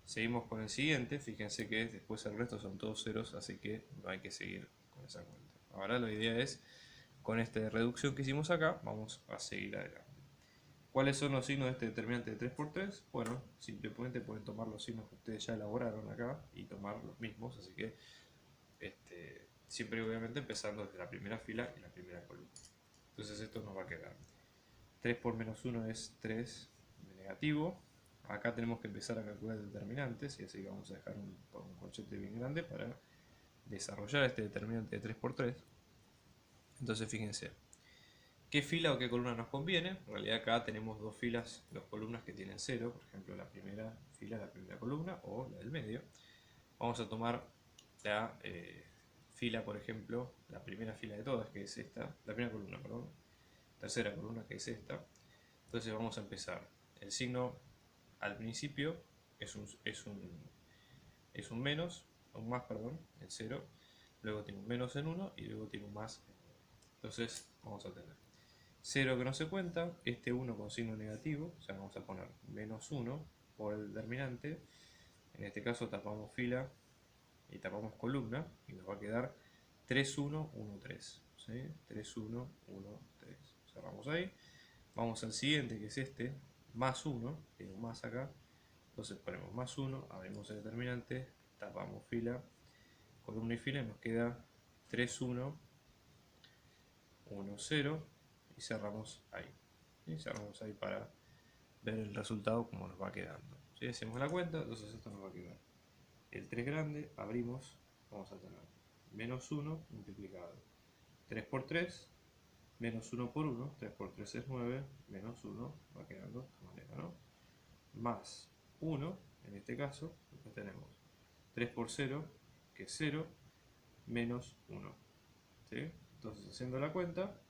Seguimos con el siguiente. Fíjense que después el resto son todos ceros, así que no hay que seguir con esa cuenta. Ahora la idea es, con esta reducción que hicimos acá, vamos a seguir adelante. ¿Cuáles son los signos de este determinante de 3×3? Bueno, simplemente pueden tomar los signos que ustedes ya elaboraron acá y tomar los mismos, así que siempre obviamente empezando desde la primera fila y la primera columna. Entonces esto nos va a quedar 3 por -1 es 3 de negativo. Acá tenemos que empezar a calcular determinantes y así que vamos a dejar un corchete bien grande para desarrollar este determinante de 3×3. Entonces fíjense, ¿qué fila o qué columna nos conviene? En realidad acá tenemos dos filas, dos columnas que tienen 0, por ejemplo la primera fila, la primera columna o la del medio. Vamos a tomar la fila, por ejemplo, la primera fila de todas, que es esta, la primera columna, perdón, tercera columna, que es esta. Entonces vamos a empezar. El signo al principio es un menos, un más, perdón, en 0. Luego tiene un menos en 1 y luego tiene un más en 1. Entonces vamos a tener 0 que no se cuenta, este 1 con signo negativo, o sea, vamos a poner -1 por el determinante. En este caso tapamos fila y tapamos columna y nos va a quedar 3, 1, 1, 3. ¿Sí? 3, 1, 1, 3. Cerramos ahí. Vamos al siguiente, que es este, más 1, tiene un más acá. Entonces ponemos más 1, abrimos el determinante, tapamos fila, columna y fila y nos queda 3, 1, 1, 0 y cerramos ahí. Y cerramos ahí para ver el resultado como nos va quedando. Si hacemos la cuenta, entonces esto nos va a quedar el 3 grande, abrimos, vamos a tener -1 multiplicado 3 por 3, -1 por 1, 3 por 3 es 9, -1 va quedando de esta manera, ¿no? Más 1, en este caso, después tenemos 3 por 0, que es 0, menos 1. ¿Sí? Entonces, haciendo la cuenta,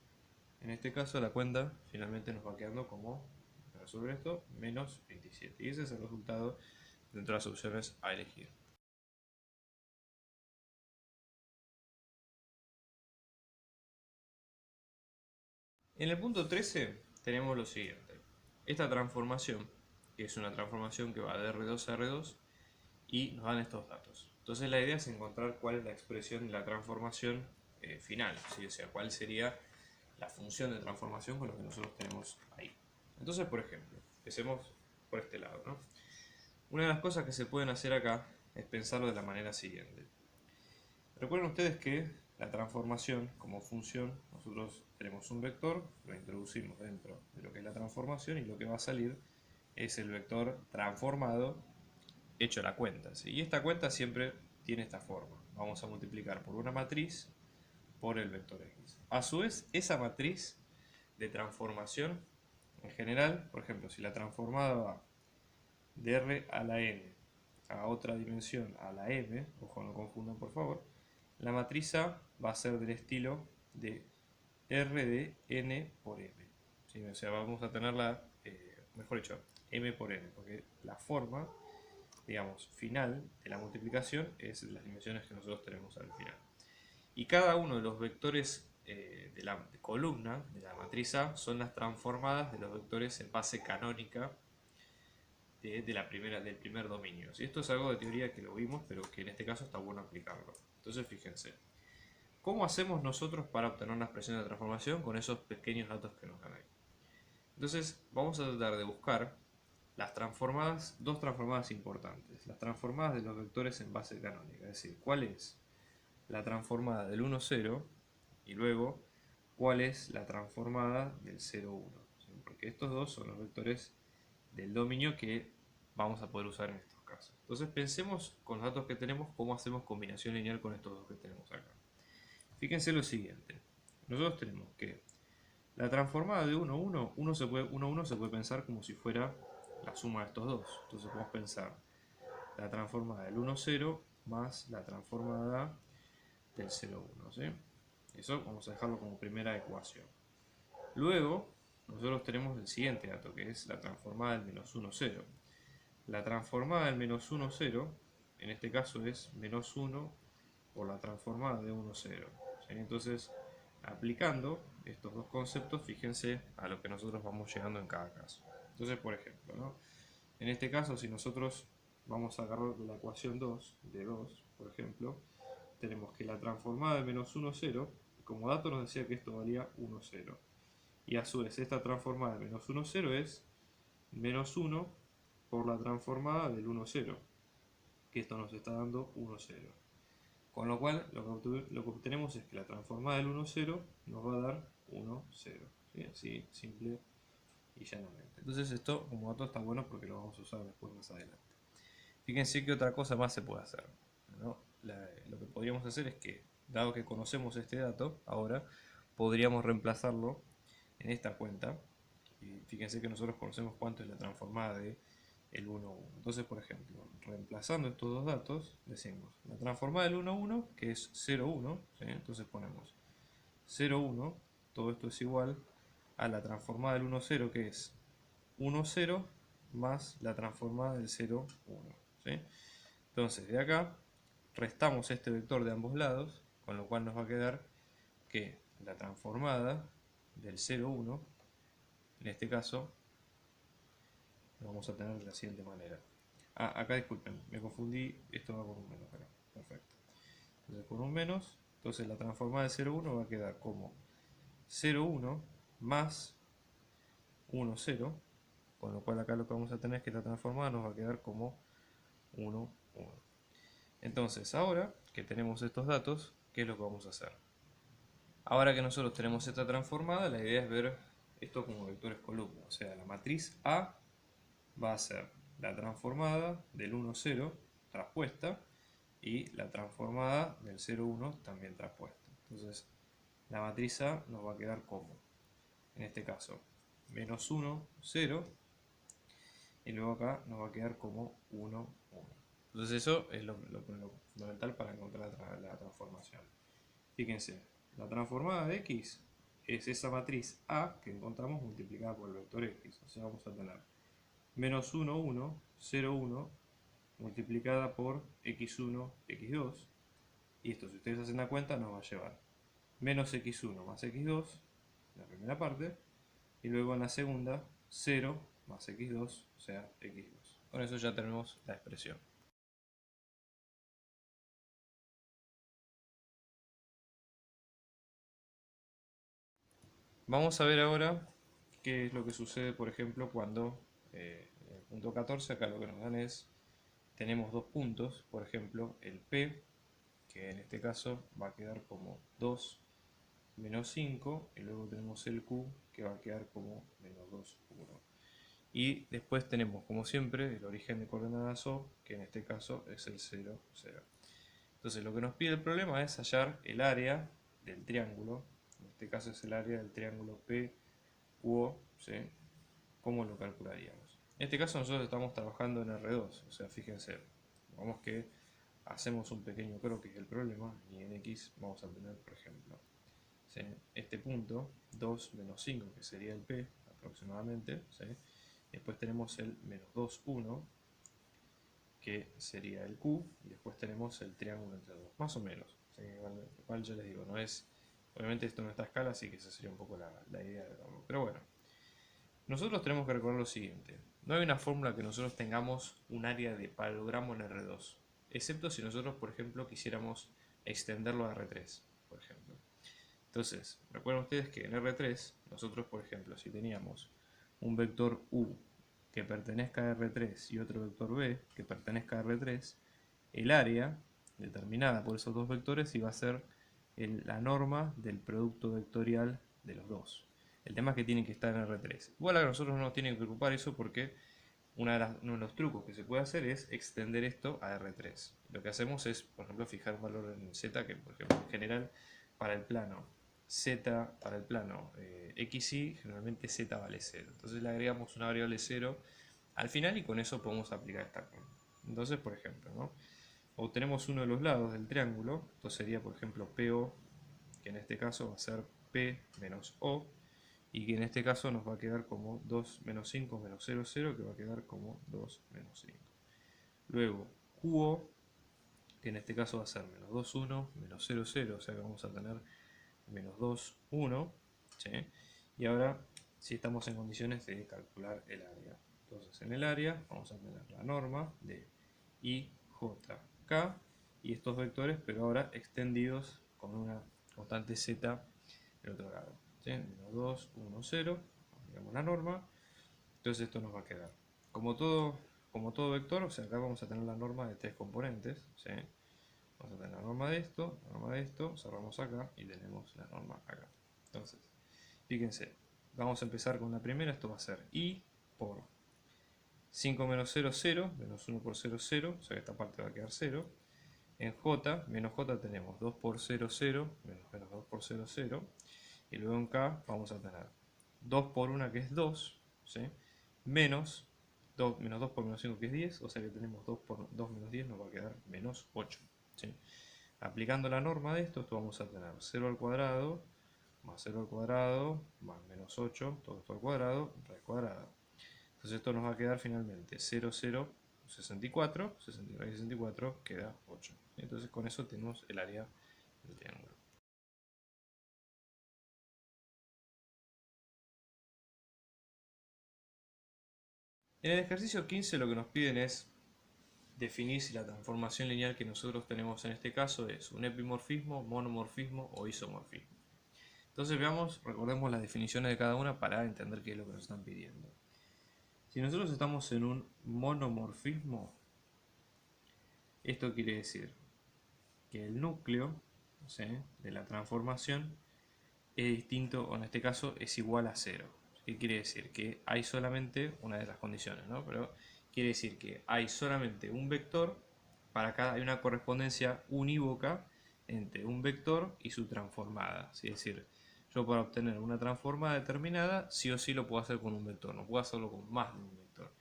en este caso la cuenta finalmente nos va quedando como, para resolver esto, menos 27. Y ese es el resultado dentro de las opciones a elegir. En el punto 13 tenemos lo siguiente. Esta transformación, que es una transformación que va de R2 a R2, y nos dan estos datos. Entonces la idea es encontrar cuál es la expresión de la transformación final, ¿sí? O sea, cuál sería la función de transformación con lo que nosotros tenemos ahí. Entonces, por ejemplo, empecemos por este lado, ¿no? Una de las cosas que se pueden hacer acá es pensarlo de la manera siguiente. Recuerden ustedes que la transformación como función, nosotros tenemos un vector, lo introducimos dentro de lo que es la transformación y lo que va a salir es el vector transformado hecho la cuenta, ¿sí? Y esta cuenta siempre tiene esta forma. Vamos a multiplicar por una matriz por el vector x. A su vez, esa matriz de transformación, en general, por ejemplo, si la transformada va de r a la n a otra dimensión a la m, ojo no confundan por favor, la matriz A va a ser del estilo de r de n por m. ¿Sí? O sea, vamos a tenerla, mejor dicho, m por n, porque la forma, digamos, final de la multiplicación es las dimensiones que nosotros tenemos al final. Y cada uno de los vectores de la columna de la matriz A son las transformadas de los vectores en base canónica del primer dominio. ¿Sí? Esto es algo de teoría que lo vimos, pero que en este caso está bueno aplicarlo. Entonces fíjense, ¿cómo hacemos nosotros para obtener una expresión de transformación con esos pequeños datos que nos dan ahí? Entonces vamos a tratar de buscar las transformadas, dos transformadas importantes, las transformadas de los vectores en base canónica, es decir, cuál es la transformada del 1, 0 y luego cuál es la transformada del 0, 1. ¿Sí? porque estos dos son los vectores del dominio que vamos a poder usar en estos casos. Entonces pensemos con los datos que tenemos cómo hacemos combinación lineal con estos dos que tenemos acá. Fíjense lo siguiente, nosotros tenemos que la transformada de 1, 1, 1 se puede pensar como si fuera la suma de estos dos. Entonces podemos pensar la transformada del 1, 0 más la transformada del 0, 1. ¿Sí? Eso vamos a dejarlo como primera ecuación. Luego, nosotros tenemos el siguiente dato, que es la transformada del menos 1, 0. La transformada del menos 1, 0, en este caso es menos 1 por la transformada de 1, 0. ¿Sí? Entonces, aplicando estos dos conceptos, fíjense a lo que nosotros vamos llegando en cada caso. Entonces, por ejemplo, ¿no? En este caso, si nosotros vamos a agarrar la ecuación 2, de 2, por ejemplo, tenemos que la transformada de menos 1, 0, como dato nos decía que esto valía 1, 0. Y a su vez, esta transformada de menos 1, 0 es menos 1 por la transformada del 1, 0, que esto nos está dando 1, 0. Con lo cual, lo que obtenemos es que la transformada del 1, 0 nos va a dar 1, 0. ¿Sí? Así, simple y llanamente. Entonces esto, como dato, está bueno porque lo vamos a usar después más adelante. Fíjense que otra cosa más se puede hacer, ¿no? Lo que podríamos hacer es que, dado que conocemos este dato, ahora podríamos reemplazarlo en esta cuenta. Y fíjense que nosotros conocemos cuánto es la transformada de el 1, 1. Entonces, por ejemplo, reemplazando estos dos datos, decimos la transformada del 1, 1, que es 0, 1. ¿Sí? Entonces ponemos 0, 1. Todo esto es igual a la transformada del 1, 0, que es 1, 0 más la transformada del 0, 1. ¿Sí? Entonces, de acá restamos este vector de ambos lados, con lo cual nos va a quedar que la transformada del 0, 1, en este caso, lo vamos a tener de la siguiente manera. Acá disculpen, me confundí, esto va con un menos acá. Perfecto. Entonces con un menos, entonces la transformada de 0, 1 va a quedar como 0, 1 más 1, 0, con lo cual acá lo que vamos a tener es que la transformada nos va a quedar como 1, 1. Entonces ahora que tenemos estos datos, ¿qué es lo que vamos a hacer? Ahora que nosotros tenemos esta transformada, la idea es ver esto como vectores columna. O sea, la matriz A va a ser la transformada del 1, 0 traspuesta y la transformada del 0, 1 también traspuesta. Entonces, la matriz A nos va a quedar como, en este caso, menos 1, 0, y luego acá nos va a quedar como 1, 1. Entonces eso es lo fundamental para encontrar la transformación. Fíjense, la transformada de x es esa matriz A que encontramos multiplicada por el vector x. O sea, vamos a tener menos 1, 1, 0, 1 multiplicada por x1, x2. Y esto, si ustedes hacen la cuenta, nos va a llevar menos x1 más x2, la primera parte, y luego en la segunda, 0 más x2, o sea, x2. Con eso ya tenemos la expresión. Vamos a ver ahora qué es lo que sucede, por ejemplo, cuando en el punto 14, acá lo que nos dan es, tenemos dos puntos, por ejemplo, el P, que en este caso va a quedar como 2 menos 5, y luego tenemos el Q, que va a quedar como menos 2, 1. Y después tenemos, como siempre, el origen de coordenadas O, que en este caso es el 0, 0. Entonces lo que nos pide el problema es hallar el área del triángulo, en este caso es el área del triángulo PQO, ¿sí? ¿Cómo lo calcularíamos? En este caso nosotros estamos trabajando en R2, o sea, fíjense, vamos que hacemos un pequeño croquis del problema y en X vamos a tener, por ejemplo, ¿sí? Este punto, 2 menos 5, que sería el P aproximadamente, ¿sí? Después tenemos el menos 2, 1, que sería el Q, y después tenemos el triángulo entre dos, más o menos. ¿Sí? Igual yo les digo, no es, obviamente esto no está a escala, así que esa sería un poco la idea de verlo. Pero bueno, nosotros tenemos que recordar lo siguiente: no hay una fórmula que nosotros tengamos un área de paralogramo en R2, excepto si nosotros, por ejemplo, quisiéramos extenderlo a R3, por ejemplo. Entonces, recuerden ustedes que en R3, nosotros, por ejemplo, si teníamos un vector U que pertenezca a R3 y otro vector B que pertenezca a R3, el área determinada por esos dos vectores iba a ser la norma del producto vectorial de los dos. El tema es que tienen que estar en R3. Igual a nosotros no nos tiene que preocupar eso porque uno de los trucos que se puede hacer es extender esto a R3. Lo que hacemos es, por ejemplo, fijar un valor en Z, que por ejemplo en general para el plano Z, para el plano XY, generalmente Z vale 0. Entonces le agregamos una variable 0 al final y con eso podemos aplicar esta cosa. Entonces, por ejemplo, ¿no? Obtenemos uno de los lados del triángulo, esto sería por ejemplo PO, que en este caso va a ser P menos O, y que en este caso nos va a quedar como 2 menos 5 menos 0, 0, que va a quedar como 2 menos 5. Luego QO, que en este caso va a ser menos 2, 1, menos 0, 0, o sea que vamos a tener menos 2, 1, ¿sí? Y ahora si estamos en condiciones de calcular el área. Entonces en el área vamos a tener la norma de IJK y estos vectores, pero ahora extendidos con una constante z en otro lado. ¿Sí? Menos 2, 1, 0, aplicamos la norma, entonces esto nos va a quedar. Como todo vector, o sea, acá vamos a tener la norma de tres componentes, ¿sí? Vamos a tener la norma de esto, cerramos acá y tenemos la norma acá. Entonces, fíjense, vamos a empezar con la primera, esto va a ser I por 5 menos 0, 0, menos 1 por 0, 0, o sea que esta parte va a quedar 0. En J, menos J tenemos 2 por 0, 0, menos 2 por 0, 0. Y luego en K vamos a tener 2 por 1 que es 2, ¿sí? Menos 2, menos 2 por menos 5 que es 10, o sea que tenemos 2 por 2 menos 10 nos va a quedar menos 8. ¿Sí? Aplicando la norma de esto vamos a tener 0 al cuadrado, más 0 al cuadrado, más menos 8, todo esto al cuadrado, raíz cuadrada. Entonces esto nos va a quedar finalmente 0, 0, 64, 64 queda 8. Entonces con eso tenemos el área del triángulo. En el ejercicio 15 lo que nos piden es definir si la transformación lineal que nosotros tenemos en este caso es un epimorfismo, monomorfismo o isomorfismo. Entonces veamos, recordemos las definiciones de cada una para entender qué es lo que nos están pidiendo. Si nosotros estamos en un monomorfismo, esto quiere decir que el núcleo, ¿sí?, de la transformación es distinto, o en este caso es igual a 0. ¿Qué quiere decir? Que hay solamente una de las condiciones, ¿no? Pero quiere decir que hay solamente un vector para cada, hay una correspondencia unívoca entre un vector y su transformada. Es decir, yo para obtener una transformada determinada, sí o sí lo puedo hacer con un vector, no puedo hacerlo con más de un vector.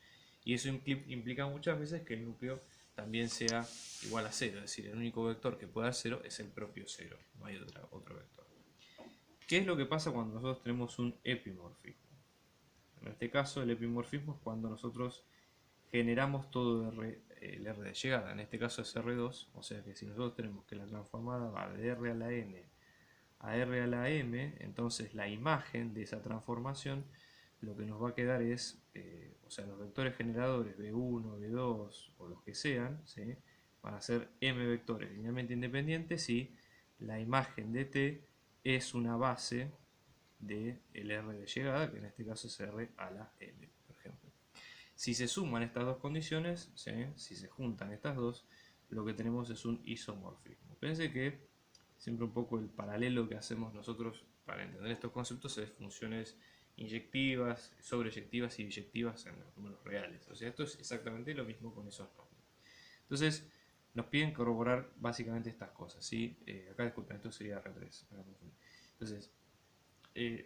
Y eso implica muchas veces que el núcleo también sea igual a 0, es decir, el único vector que pueda dar 0 es el propio 0, no hay otro vector. ¿Qué es lo que pasa cuando nosotros tenemos un epimorfismo? En este caso, el epimorfismo es cuando nosotros generamos todo el R de llegada. En este caso es R2, o sea que si nosotros tenemos que la transformada va de R a la N a R a la M, entonces la imagen de esa transformación lo que nos va a quedar es, o sea, los vectores generadores B1, B2 o los que sean, ¿sí?, van a ser M vectores linealmente independientes y la imagen de T es una base del R de llegada, que en este caso es R a la M, por ejemplo. Si se suman estas dos condiciones, ¿sí?, si se juntan estas dos, lo que tenemos es un isomorfismo. Pensé que siempre un poco el paralelo que hacemos nosotros para entender estos conceptos es funciones inyectivas, sobreyectivas y biyectivas en los números reales. O sea, esto es exactamente lo mismo con esos nombres. Entonces, nos piden corroborar básicamente estas cosas, ¿sí? Acá disculpen, esto sería R3. Entonces,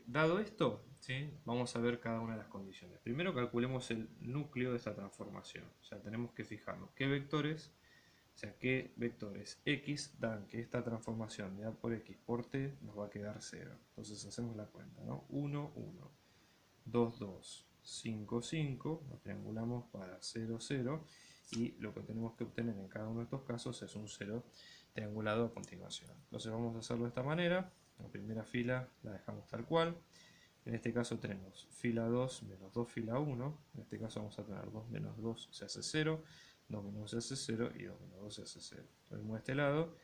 dado esto, ¿sí?, vamos a ver cada una de las condiciones. Primero calculemos el núcleo de esta transformación. O sea, tenemos que fijarnos qué vectores, o sea, qué vectores x dan que esta transformación de a por x por t nos va a quedar 0. Entonces hacemos la cuenta, ¿no? 1, 1, 2, 2, 5, 5, lo triangulamos para 0, 0, y lo que tenemos que obtener en cada uno de estos casos es un 0 triangulado a continuación. Entonces vamos a hacerlo de esta manera. La primera fila la dejamos tal cual. En este caso tenemos fila 2 menos 2 fila 1. En este caso vamos a tener 2 menos 2 se hace 0, 2 menos 2 se hace 0 y 2 menos 2 se hace 0. Lo mismo de este lado.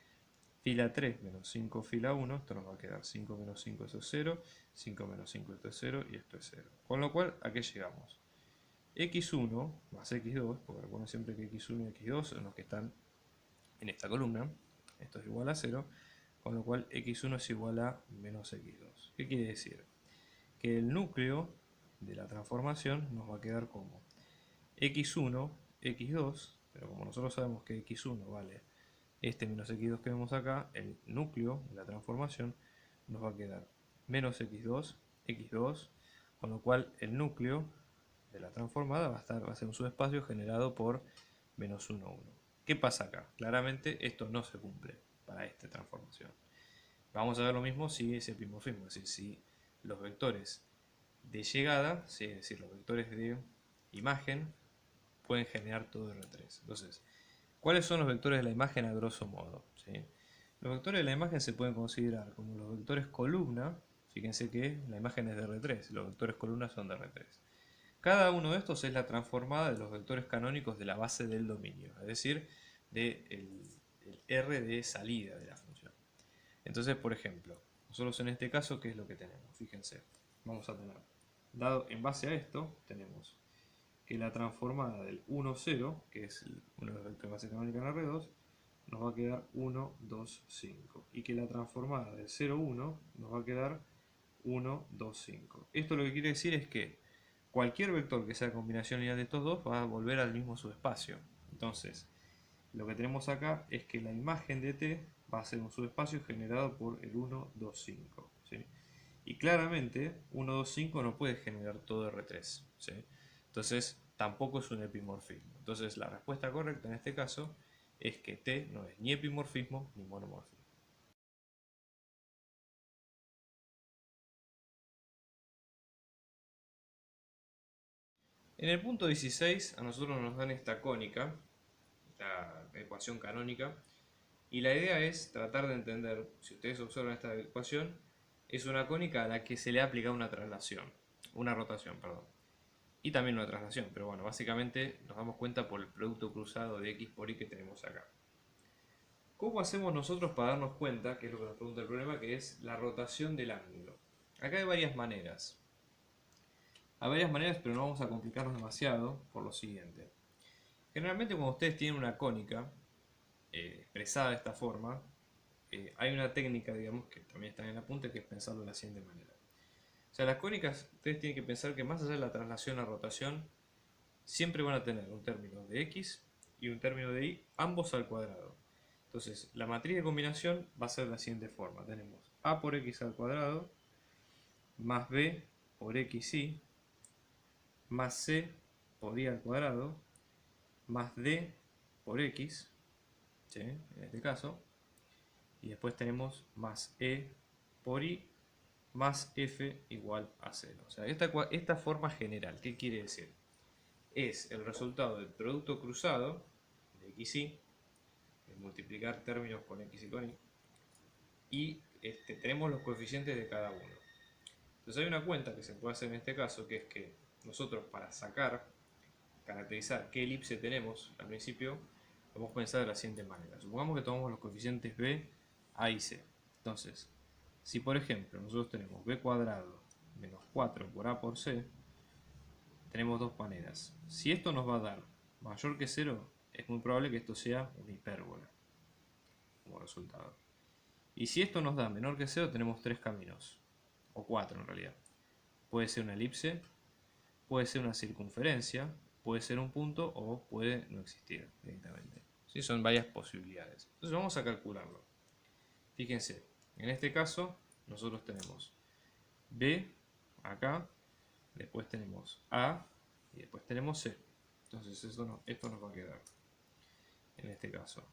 Fila 3 menos 5 fila 1, esto nos va a quedar 5 menos 5, eso es 0, 5 menos 5, esto es 0 y esto es 0. Con lo cual, ¿a qué llegamos? x1 más x2, porque recuerden siempre que x1 y x2 son los que están en esta columna, esto es igual a 0, con lo cual x1 es igual a menos x2. ¿Qué quiere decir? que el núcleo de la transformación nos va a quedar como x1, x2, pero como nosotros sabemos que x1 vale este menos x2 que vemos acá, el núcleo de la transformación nos va a quedar menos x2, x2, con lo cual el núcleo de la transformada va a ser un subespacio generado por menos 1, 1. ¿Qué pasa acá? Claramente esto no se cumple para esta transformación. Vamos a ver lo mismo si es epimorfismo, es decir, si los vectores de llegada, es decir, los vectores de imagen, pueden generar todo R3. Entonces, ¿cuáles son los vectores de la imagen a grosso modo? ¿Sí? Los vectores de la imagen se pueden considerar como los vectores columna. Fíjense que la imagen es de R3, los vectores columna son de R3. Cada uno de estos es la transformada de los vectores canónicos de la base del dominio, es decir, del R de salida de la función. Entonces, por ejemplo, nosotros en este caso, ¿qué es lo que tenemos? Fíjense, vamos a tener, dado en base a esto, tenemos que la transformada del 1, 0, que es uno de los vectores de base canónica en R2, nos va a quedar 1, 2, 5. Y que la transformada del 0, 1 nos va a quedar 1, 2, 5. Esto lo que quiere decir es que cualquier vector que sea combinación lineal de estos dos va a volver al mismo subespacio. Entonces, lo que tenemos acá es que la imagen de T va a ser un subespacio generado por el 1, 2, 5. ¿Sí? Y claramente 1, 2, 5 no puede generar todo R3. ¿Sí? Entonces tampoco es un epimorfismo. Entonces la respuesta correcta en este caso es que T no es ni epimorfismo ni monomorfismo. En el punto 16 a nosotros nos dan esta cónica, esta ecuación canónica, y la idea es tratar de entender, si ustedes observan esta ecuación, es una cónica a la que se le aplica una traslación, una rotación, perdón. Y también una traslación, pero bueno, básicamente nos damos cuenta por el producto cruzado de x por y que tenemos acá. ¿Cómo hacemos nosotros para darnos cuenta, que es lo que nos pregunta el problema, que es la rotación del ángulo? Acá hay varias maneras. Hay varias maneras, pero no vamos a complicarnos demasiado por lo siguiente. Generalmente cuando ustedes tienen una cónica expresada de esta forma, hay una técnica, digamos, que también está en el apunte, que es pensarlo de la siguiente manera. O sea, las cónicas, ustedes tienen que pensar que más allá de la traslación a rotación, siempre van a tener un término de x y un término de y, ambos al cuadrado. Entonces, la matriz de combinación va a ser de la siguiente forma. Tenemos a por x al cuadrado, más b por xy, más c por y al cuadrado, más d por x, ¿sí? En este caso, y después tenemos más e por y más f igual a 0. O sea, esta forma general, ¿qué quiere decir? Es el resultado del producto cruzado de x y, es multiplicar términos con x y con y, y tenemos los coeficientes de cada uno. Entonces hay una cuenta que se puede hacer en este caso, que es que nosotros para caracterizar qué elipse tenemos al principio, vamos a pensar de la siguiente manera. Supongamos que tomamos los coeficientes b, a y c. Entonces, si por ejemplo nosotros tenemos b cuadrado menos 4 por a por c, tenemos dos maneras. Si esto nos va a dar mayor que 0, es muy probable que esto sea una hipérbola como resultado. Y si esto nos da menor que 0, tenemos tres caminos, o cuatro en realidad. Puede ser una elipse, puede ser una circunferencia, puede ser un punto o puede no existir directamente. ¿Sí? Son varias posibilidades. Entonces vamos a calcularlo. Fíjense, en este caso nosotros tenemos B acá, después tenemos A y después tenemos C. Entonces esto nos va a quedar, en este caso,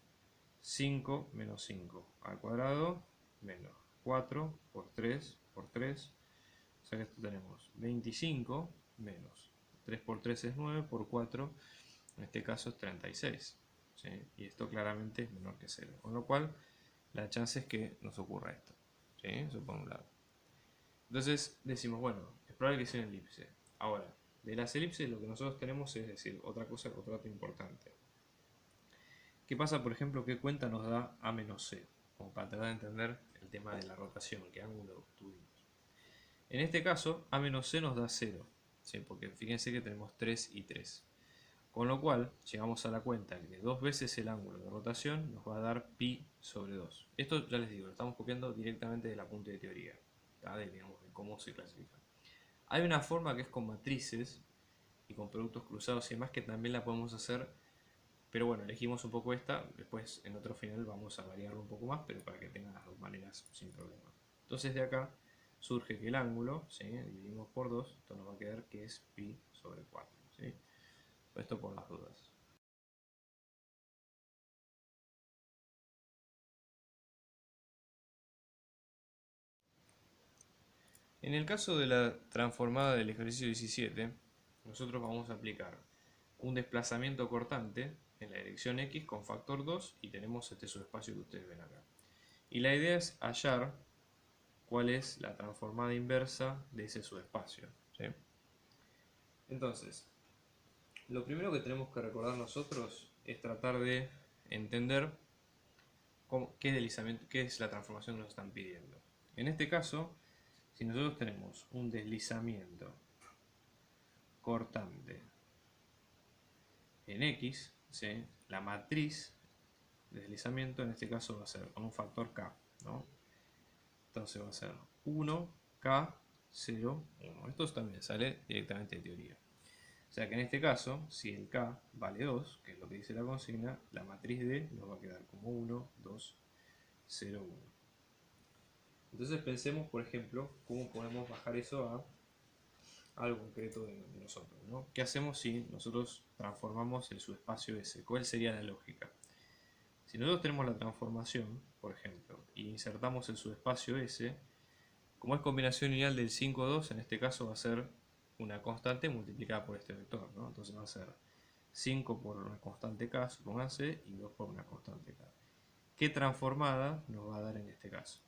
5 menos 5 al cuadrado menos 4 por 3 por 3. O sea que esto tenemos 25 menos 3 por 3 es 9 por 4, en este caso es 36. ¿Sí? Y esto claramente es menor que 0. Con lo cual, la chance es que nos ocurra esto. ¿Sí? Eso por un lado. Entonces decimos, bueno, es probable que sea una elipse. Ahora, de las elipses lo que nosotros tenemos es decir, otra otro dato importante. ¿Qué pasa, por ejemplo, qué cuenta nos da a menos c? Como para tratar de entender el tema de la rotación, qué ángulo tuvimos. En este caso, a menos c nos da 0, ¿sí? Porque fíjense que tenemos 3 y 3. Con lo cual, llegamos a la cuenta que 2 veces el ángulo de rotación nos va a dar pi sobre 2. Esto ya les digo, lo estamos copiando directamente del apunte de teoría, digamos, de cómo se clasifica. Hay una forma que es con matrices y con productos cruzados y demás que también la podemos hacer, pero bueno, elegimos un poco esta, después en otro final vamos a variarlo un poco más, pero para que tengan las dos maneras sin problema. Entonces de acá surge que el ángulo, ¿sí? Dividimos por 2, esto nos va a quedar que es pi sobre 4, ¿sí? Esto por las dudas. En el caso de la transformada del ejercicio 17, nosotros vamos a aplicar un desplazamiento cortante en la dirección X con factor 2 y tenemos este subespacio que ustedes ven acá. Y la idea es hallar cuál es la transformada inversa de ese subespacio, ¿sí? Entonces, lo primero que tenemos que recordar nosotros es tratar de entender qué deslizamiento, qué es la transformación que nos están pidiendo. En este caso, si nosotros tenemos un deslizamiento cortante en X, ¿sí? La matriz de deslizamiento en este caso va a ser con un factor K, ¿no? Entonces va a ser 1, K, 0, 1. Esto también sale directamente de teoría. O sea que en este caso, si el K vale 2, que es lo que dice la consigna, la matriz D nos va a quedar como 1, 2, 0, 1. Entonces pensemos, por ejemplo, cómo podemos bajar eso a algo concreto de nosotros, ¿no? ¿Qué hacemos si nosotros transformamos el subespacio S? ¿Cuál sería la lógica? Si nosotros tenemos la transformación, por ejemplo, y insertamos el subespacio S, como es combinación lineal del 5, 2, en este caso va a ser una constante multiplicada por este vector, ¿no? Entonces va a ser 5 por una constante K, supónganse, y 2 por una constante K. ¿Qué transformada nos va a dar en este caso?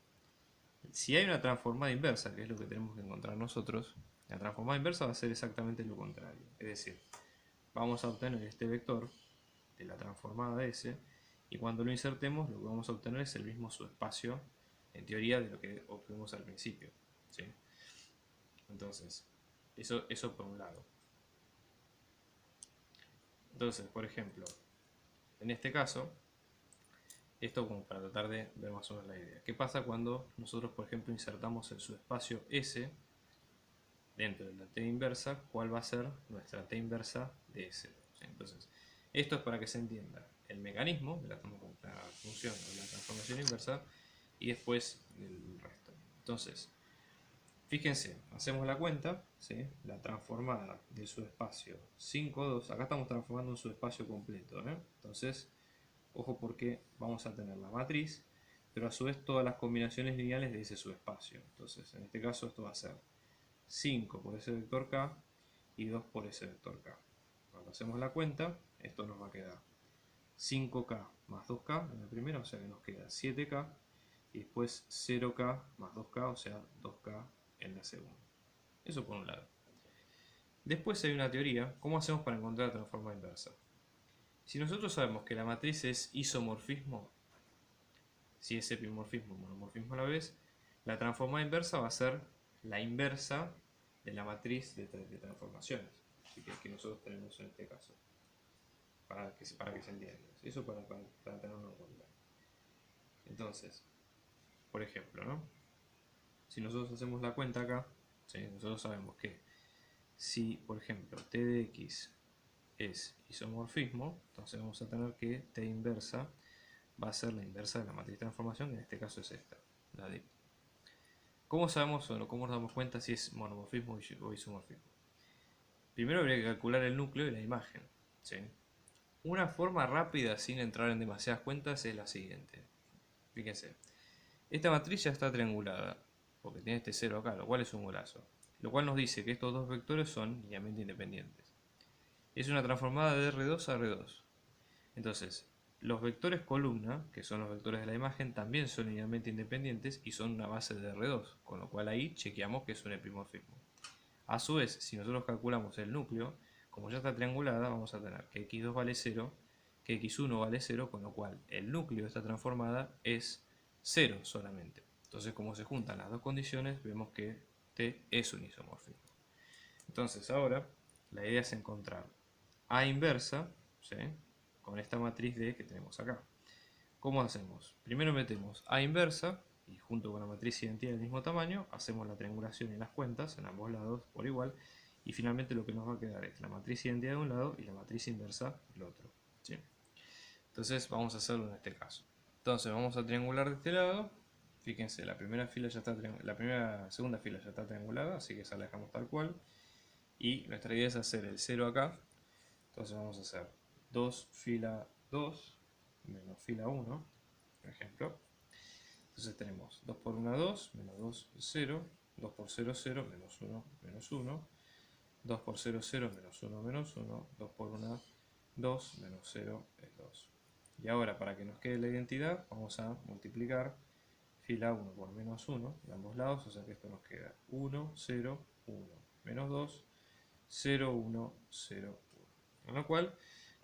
Si hay una transformada inversa, que es lo que tenemos que encontrar nosotros, la transformada inversa va a ser exactamente lo contrario. Es decir, vamos a obtener este vector de la transformada S, y cuando lo insertemos lo que vamos a obtener es el mismo subespacio, en teoría, de lo que obtuvimos al principio, ¿sí? Entonces, eso por un lado. Entonces, por ejemplo, en este caso, esto como para tratar de ver más o menos la idea. ¿Qué pasa cuando nosotros, por ejemplo, insertamos el subespacio S dentro de la t inversa? ¿Cuál va a ser nuestra t inversa de S? ¿Sí? Entonces, esto es para que se entienda el mecanismo de la función o la transformación inversa y después el resto. Entonces, fíjense, hacemos la cuenta, ¿sí? La transformada del subespacio 5, 2, acá estamos transformando un subespacio completo, ¿eh? Entonces, ojo porque vamos a tener la matriz, pero a su vez todas las combinaciones lineales de ese subespacio. Entonces, en este caso esto va a ser 5 por ese vector K y 2 por ese vector K. Cuando hacemos la cuenta, esto nos va a quedar 5K más 2K en la primera, o sea que nos queda 7K, y después 0K más 2K, o sea 2K en la segunda. Eso por un lado. Después hay una teoría, ¿cómo hacemos para encontrar la transformada inversa? Si nosotros sabemos que la matriz es isomorfismo, si es epimorfismo o monomorfismo a la vez, la transformada inversa va a ser la inversa de la matriz de transformaciones que nosotros tenemos en este caso, para que se entienda. Eso para tenerlo en cuenta. Entonces, por ejemplo, ¿no? Si nosotros hacemos la cuenta acá, ¿sí? Nosotros sabemos que si, por ejemplo, t de x es isomorfismo, entonces vamos a tener que t inversa va a ser la inversa de la matriz de transformación, que en este caso es esta, la de. ¿Cómo sabemos o cómo nos damos cuenta si es monomorfismo o isomorfismo? Primero habría que calcular el núcleo y la imagen, ¿sí? Una forma rápida, sin entrar en demasiadas cuentas, es la siguiente. Fíjense, esta matriz ya está triangulada, porque tiene este 0 acá, lo cual es un golazo. Lo cual nos dice que estos dos vectores son linealmente independientes. Es una transformada de R2 a R2. Entonces, los vectores columna, que son los vectores de la imagen, también son linealmente independientes y son una base de R2, con lo cual ahí chequeamos que es un epimorfismo. A su vez, si nosotros calculamos el núcleo, como ya está triangulada, vamos a tener que x2 vale 0, que x1 vale 0, con lo cual el núcleo de esta transformada es 0 solamente. Entonces, como se juntan las dos condiciones, vemos que T es un isomorfismo. Entonces, ahora la idea es encontrar A inversa, ¿sí?, con esta matriz D que tenemos acá. ¿Cómo hacemos? Primero metemos A inversa y junto con la matriz identidad del mismo tamaño, hacemos la triangulación y las cuentas en ambos lados por igual, y finalmente lo que nos va a quedar es la matriz identidad de un lado y la matriz inversa del otro, ¿sí? Entonces vamos a hacerlo en este caso. Entonces vamos a triangular de este lado. Fíjense, la primera fila ya está segunda fila ya está triangulada, así que esa la dejamos tal cual. Y nuestra idea es hacer el 0 acá. Entonces vamos a hacer 2 fila 2 menos fila 1, por ejemplo. Entonces tenemos 2 por 1, 2, menos 2, 0, 2 por 0, 0, menos 1, menos 1, 2 por 0, 0, menos 1, menos 1, 2 por 1, 2, menos 0 es 2. Y ahora, para que nos quede la identidad, vamos a multiplicar fila 1 por menos 1 de ambos lados, o sea que esto nos queda 1, 0, 1, menos 2, 0, 1, 0, 1. Con lo cual,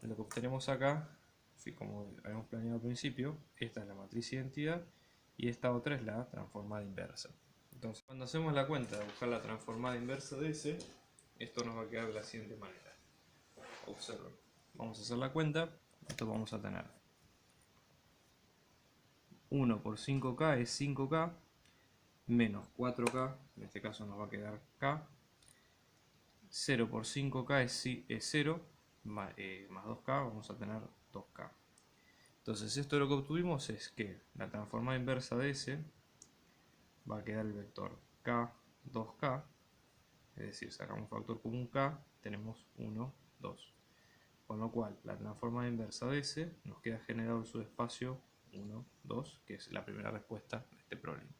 lo que obtenemos acá, como habíamos planeado al principio, esta es la matriz identidad y esta otra es la transformada inversa. Entonces, cuando hacemos la cuenta de buscar la transformada inversa de S, esto nos va a quedar de la siguiente manera. Observen. Vamos a hacer la cuenta. Esto vamos a tener 1 por 5K es 5K, menos 4K, en este caso nos va a quedar K. 0 por 5K es 0, más 2K, vamos a tener 2K. Entonces esto lo que obtuvimos es que la transformada inversa de S va a quedar el vector K, 2K, es decir, sacamos un factor común K, tenemos 1, 2. Con lo cual, la transformada inversa de S nos queda generado el subespacio 1, 2, que es la primera respuesta de este problema.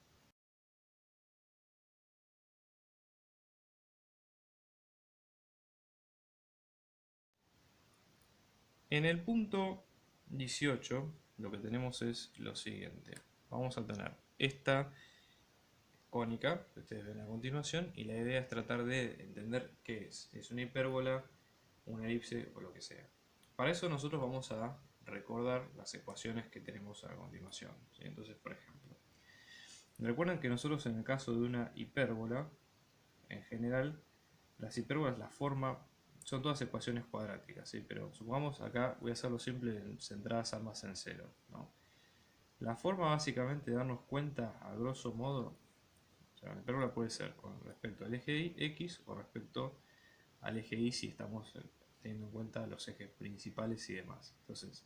En el punto 18, lo que tenemos es lo siguiente. Vamos a tener esta cónica, que ustedes ven a continuación, y la idea es tratar de entender qué es. Es una hipérbola, una elipse o lo que sea. Para eso nosotros vamos a recordar las ecuaciones que tenemos a continuación, ¿sí? Entonces, por ejemplo, recuerden que nosotros en el caso de una hipérbola, en general, las hipérbolas, la forma, son todas ecuaciones cuadráticas, ¿sí? Pero supongamos acá, voy a hacerlo simple, centradas ambas en 0, ¿no? La forma básicamente de darnos cuenta, a grosso modo, o sea, la hipérbola puede ser con respecto al eje X o respecto al eje Y si estamos teniendo en cuenta los ejes principales y demás. Entonces,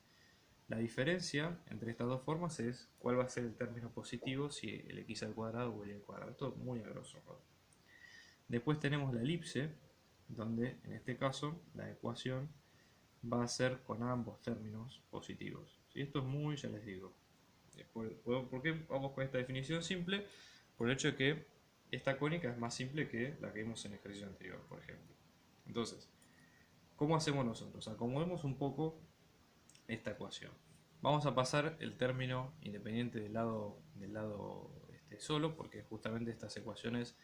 la diferencia entre estas dos formas es cuál va a ser el término positivo, si el x al cuadrado o el y al cuadrado. Esto es muy a grosso modo. Después tenemos la elipse, donde en este caso la ecuación va a ser con ambos términos positivos. ¿Sí? Esto es muy, ya les digo. ¿Por qué vamos con esta definición simple? Por el hecho de que esta cónica es más simple que la que vimos en el ejercicio anterior, por ejemplo. Entonces, ¿cómo hacemos nosotros? Acomodemos un poco esta ecuación. Vamos a pasar el término independiente del lado solo, porque justamente estas ecuaciones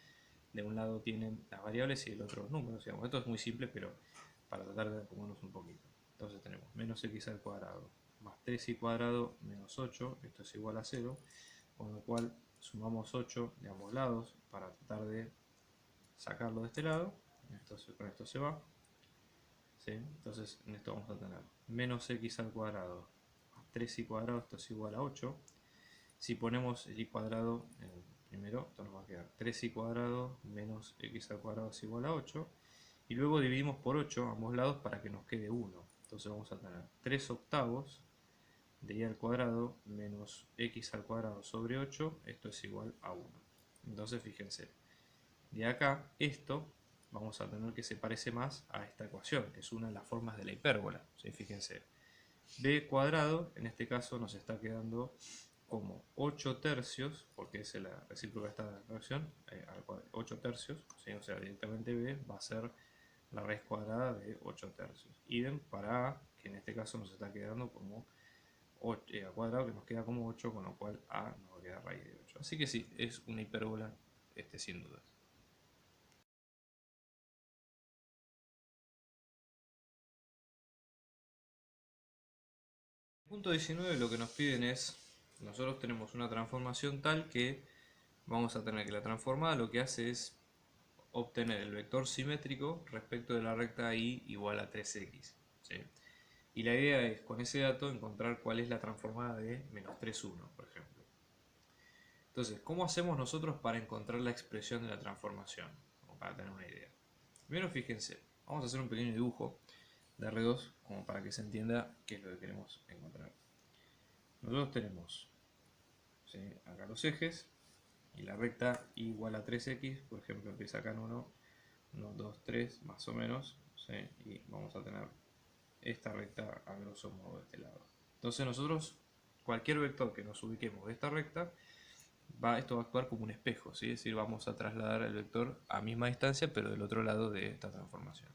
de un lado tienen las variables y del otro los números. Digamos. Esto es muy simple, pero para tratar de acomodarnos un poquito. Entonces tenemos menos x al cuadrado más 3y cuadrado menos 8, esto es igual a 0, con lo cual sumamos 8 de ambos lados para tratar de sacarlo de este lado. Entonces con esto se va. ¿Sí? Entonces en esto vamos a tener menos x al cuadrado más 3y cuadrado, esto es igual a 8. Si ponemos el y cuadrado en el primero, esto nos va a quedar 3y cuadrado menos x al cuadrado es igual a 8. Y luego dividimos por 8 a ambos lados para que nos quede 1. Entonces vamos a tener 3 octavos de y al cuadrado menos x al cuadrado sobre 8, esto es igual a 1. Entonces fíjense, de acá esto vamos a tener que se parece más a esta ecuación, que es una de las formas de la hipérbola. ¿Sí? Fíjense, b cuadrado en este caso nos está quedando como 8 tercios, porque es la recíproca de esta ecuación, 8 tercios, ¿sí? O sea, directamente b va a ser la raíz cuadrada de 8 tercios. Idem para a, que en este caso nos está quedando como 8, al cuadrado, que nos queda como 8, con lo cual a nos va a quedar raíz de 8. Así que sí, es una hipérbola sin dudas. Punto 19 lo que nos piden es, nosotros tenemos una transformación tal que vamos a tener que la transformada lo que hace es obtener el vector simétrico respecto de la recta y igual a 3x. ¿Sí? Y la idea es con ese dato encontrar cuál es la transformada de menos 3, 1, por ejemplo. Entonces, ¿cómo hacemos nosotros para encontrar la expresión de la transformación? Como para tener una idea. Primero fíjense, vamos a hacer un pequeño dibujo de R2 como para que se entienda qué es lo que queremos encontrar. Nosotros tenemos, ¿sí?, acá los ejes y la recta igual a 3x, por ejemplo empieza acá en 1, 2, 3 más o menos, ¿sí?, y vamos a tener esta recta a grosso modo de este lado. Entonces nosotros, cualquier vector que nos ubiquemos de esta recta, esto va a actuar como un espejo, ¿sí? Es decir, vamos a trasladar el vector a misma distancia pero del otro lado de esta transformación.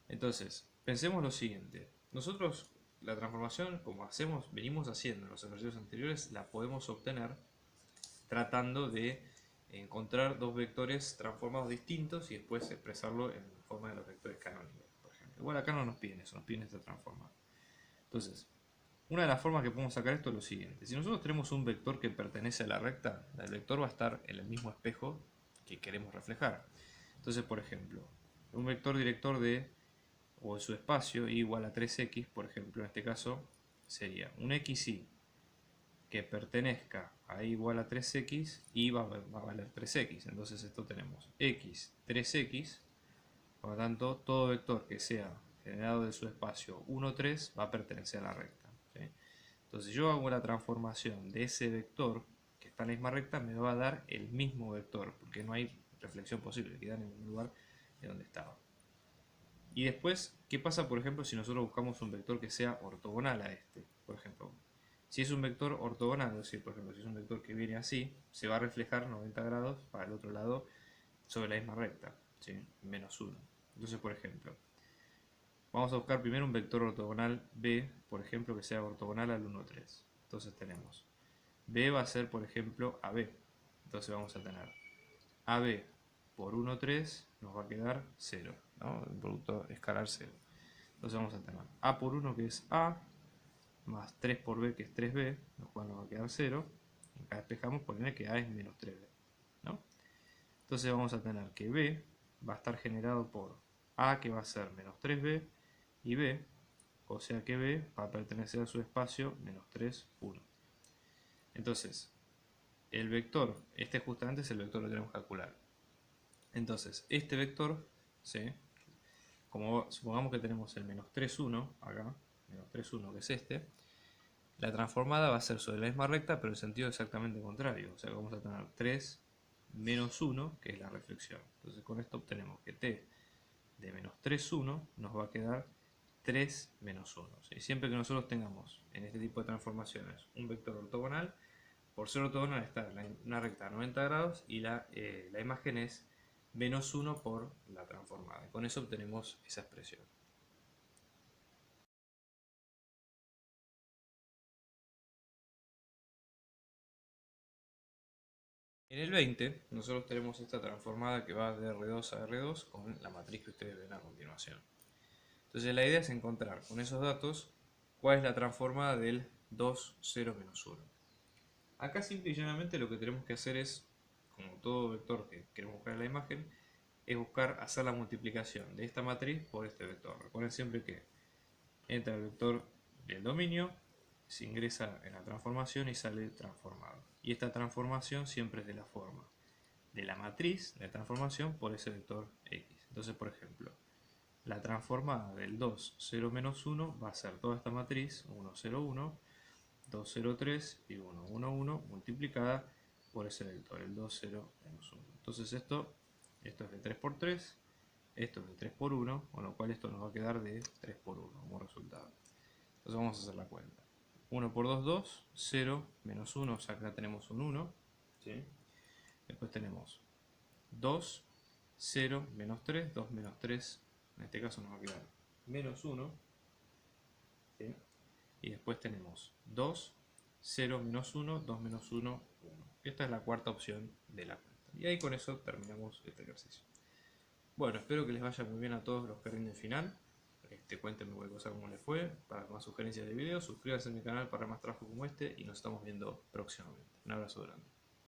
Entonces, pensemos lo siguiente. Nosotros la transformación, como venimos haciendo en los ejercicios anteriores, la podemos obtener tratando de encontrar dos vectores transformados distintos y después expresarlo en forma de los vectores canónicos, por ejemplo. Igual acá no nos piden eso, nos piden esta transformada. Entonces, una de las formas que podemos sacar esto es lo siguiente. Si nosotros tenemos un vector que pertenece a la recta, el vector va a estar en el mismo espejo que queremos reflejar. Entonces, por ejemplo, un vector director o de su espacio igual a 3x, por ejemplo, en este caso sería un xy que pertenezca a igual a 3x y va a valer 3x. Entonces esto tenemos x, 3x, por lo tanto todo vector que sea generado de su espacio 1, 3 va a pertenecer a la recta, ¿sí? Entonces yo hago la transformación de ese vector que está en la misma recta, me va a dar el mismo vector, porque no hay reflexión posible, queda en el mismo lugar de donde estaba. Y después, ¿qué pasa por ejemplo si nosotros buscamos un vector que sea ortogonal a este? Por ejemplo, si es un vector ortogonal, es decir, por ejemplo, si es un vector que viene así, se va a reflejar 90 grados para el otro lado sobre la misma recta, ¿sí?, menos 1. Entonces, por ejemplo, vamos a buscar primero un vector ortogonal B, por ejemplo, que sea ortogonal al 1, 3. Entonces tenemos B va a ser, por ejemplo, AB. Entonces vamos a tener AB por 1, 3 nos va a quedar 0, ¿no? El producto escalar 0. Entonces vamos a tener A por 1 que es A, más 3 por B que es 3B, lo cual nos va a quedar 0. Acá despejamos, poner que A es menos 3B, ¿no? Entonces vamos a tener que B va a estar generado por A, que va a ser menos 3B, y B, o sea que B va a pertenecer a su espacio menos 3, 1. Entonces, el vector, este justamente es el vector que tenemos que calcular. Entonces, este vector, ¿sí?, como supongamos que tenemos el menos 3, 1, acá, menos 3, 1, que es este, la transformada va a ser sobre la misma recta, pero en sentido exactamente contrario. O sea, vamos a tener 3 menos 1, que es la reflexión. Entonces, con esto obtenemos que t de menos 3, 1 nos va a quedar 3 menos 1. ¿Sí? Siempre que nosotros tengamos en este tipo de transformaciones un vector ortogonal, por ser ortogonal está en una recta a 90 grados y la imagen es menos 1 por la transformada. Con eso obtenemos esa expresión. En el 20 nosotros tenemos esta transformada que va de R2 a R2 con la matriz que ustedes ven a continuación. Entonces la idea es encontrar con esos datos cuál es la transformada del 2, 0, menos 1. Acá simple y llanamente lo que tenemos que hacer es, como todo vector que queremos buscar en la imagen, es buscar hacer la multiplicación de esta matriz por este vector. Recuerden siempre que entra el vector del dominio, se ingresa en la transformación y sale transformado. Y esta transformación siempre es de la forma de la matriz de transformación por ese vector x. Entonces, por ejemplo, la transformada del 2, 0, menos 1 va a ser toda esta matriz 1, 0, 1, 2, 0, 3 y 1, 1, 1 multiplicada por ese vector, el 2, 0, menos 1. Entonces esto es de 3 por 3, esto es de 3 por 1, con lo cual esto nos va a quedar de 3 por 1 como resultado. Entonces vamos a hacer la cuenta. 1 por 2, 2, 0, menos 1, o sea que acá tenemos un 1. ¿Sí? Después tenemos 2, 0, menos 3, 2 menos 3, en este caso nos va a quedar menos 1. ¿Sí? Y después tenemos 2, 0, menos 1, 2 menos 1, 1. Esta es la cuarta opción de la cuenta. Y ahí con eso terminamos este ejercicio. Bueno, espero que les vaya muy bien a todos los que rinden final. Cuéntenme cualquier cosa cómo les fue. Para más sugerencias de videos, suscríbanse a mi canal para más trabajo como este y nos estamos viendo próximamente. Un abrazo grande.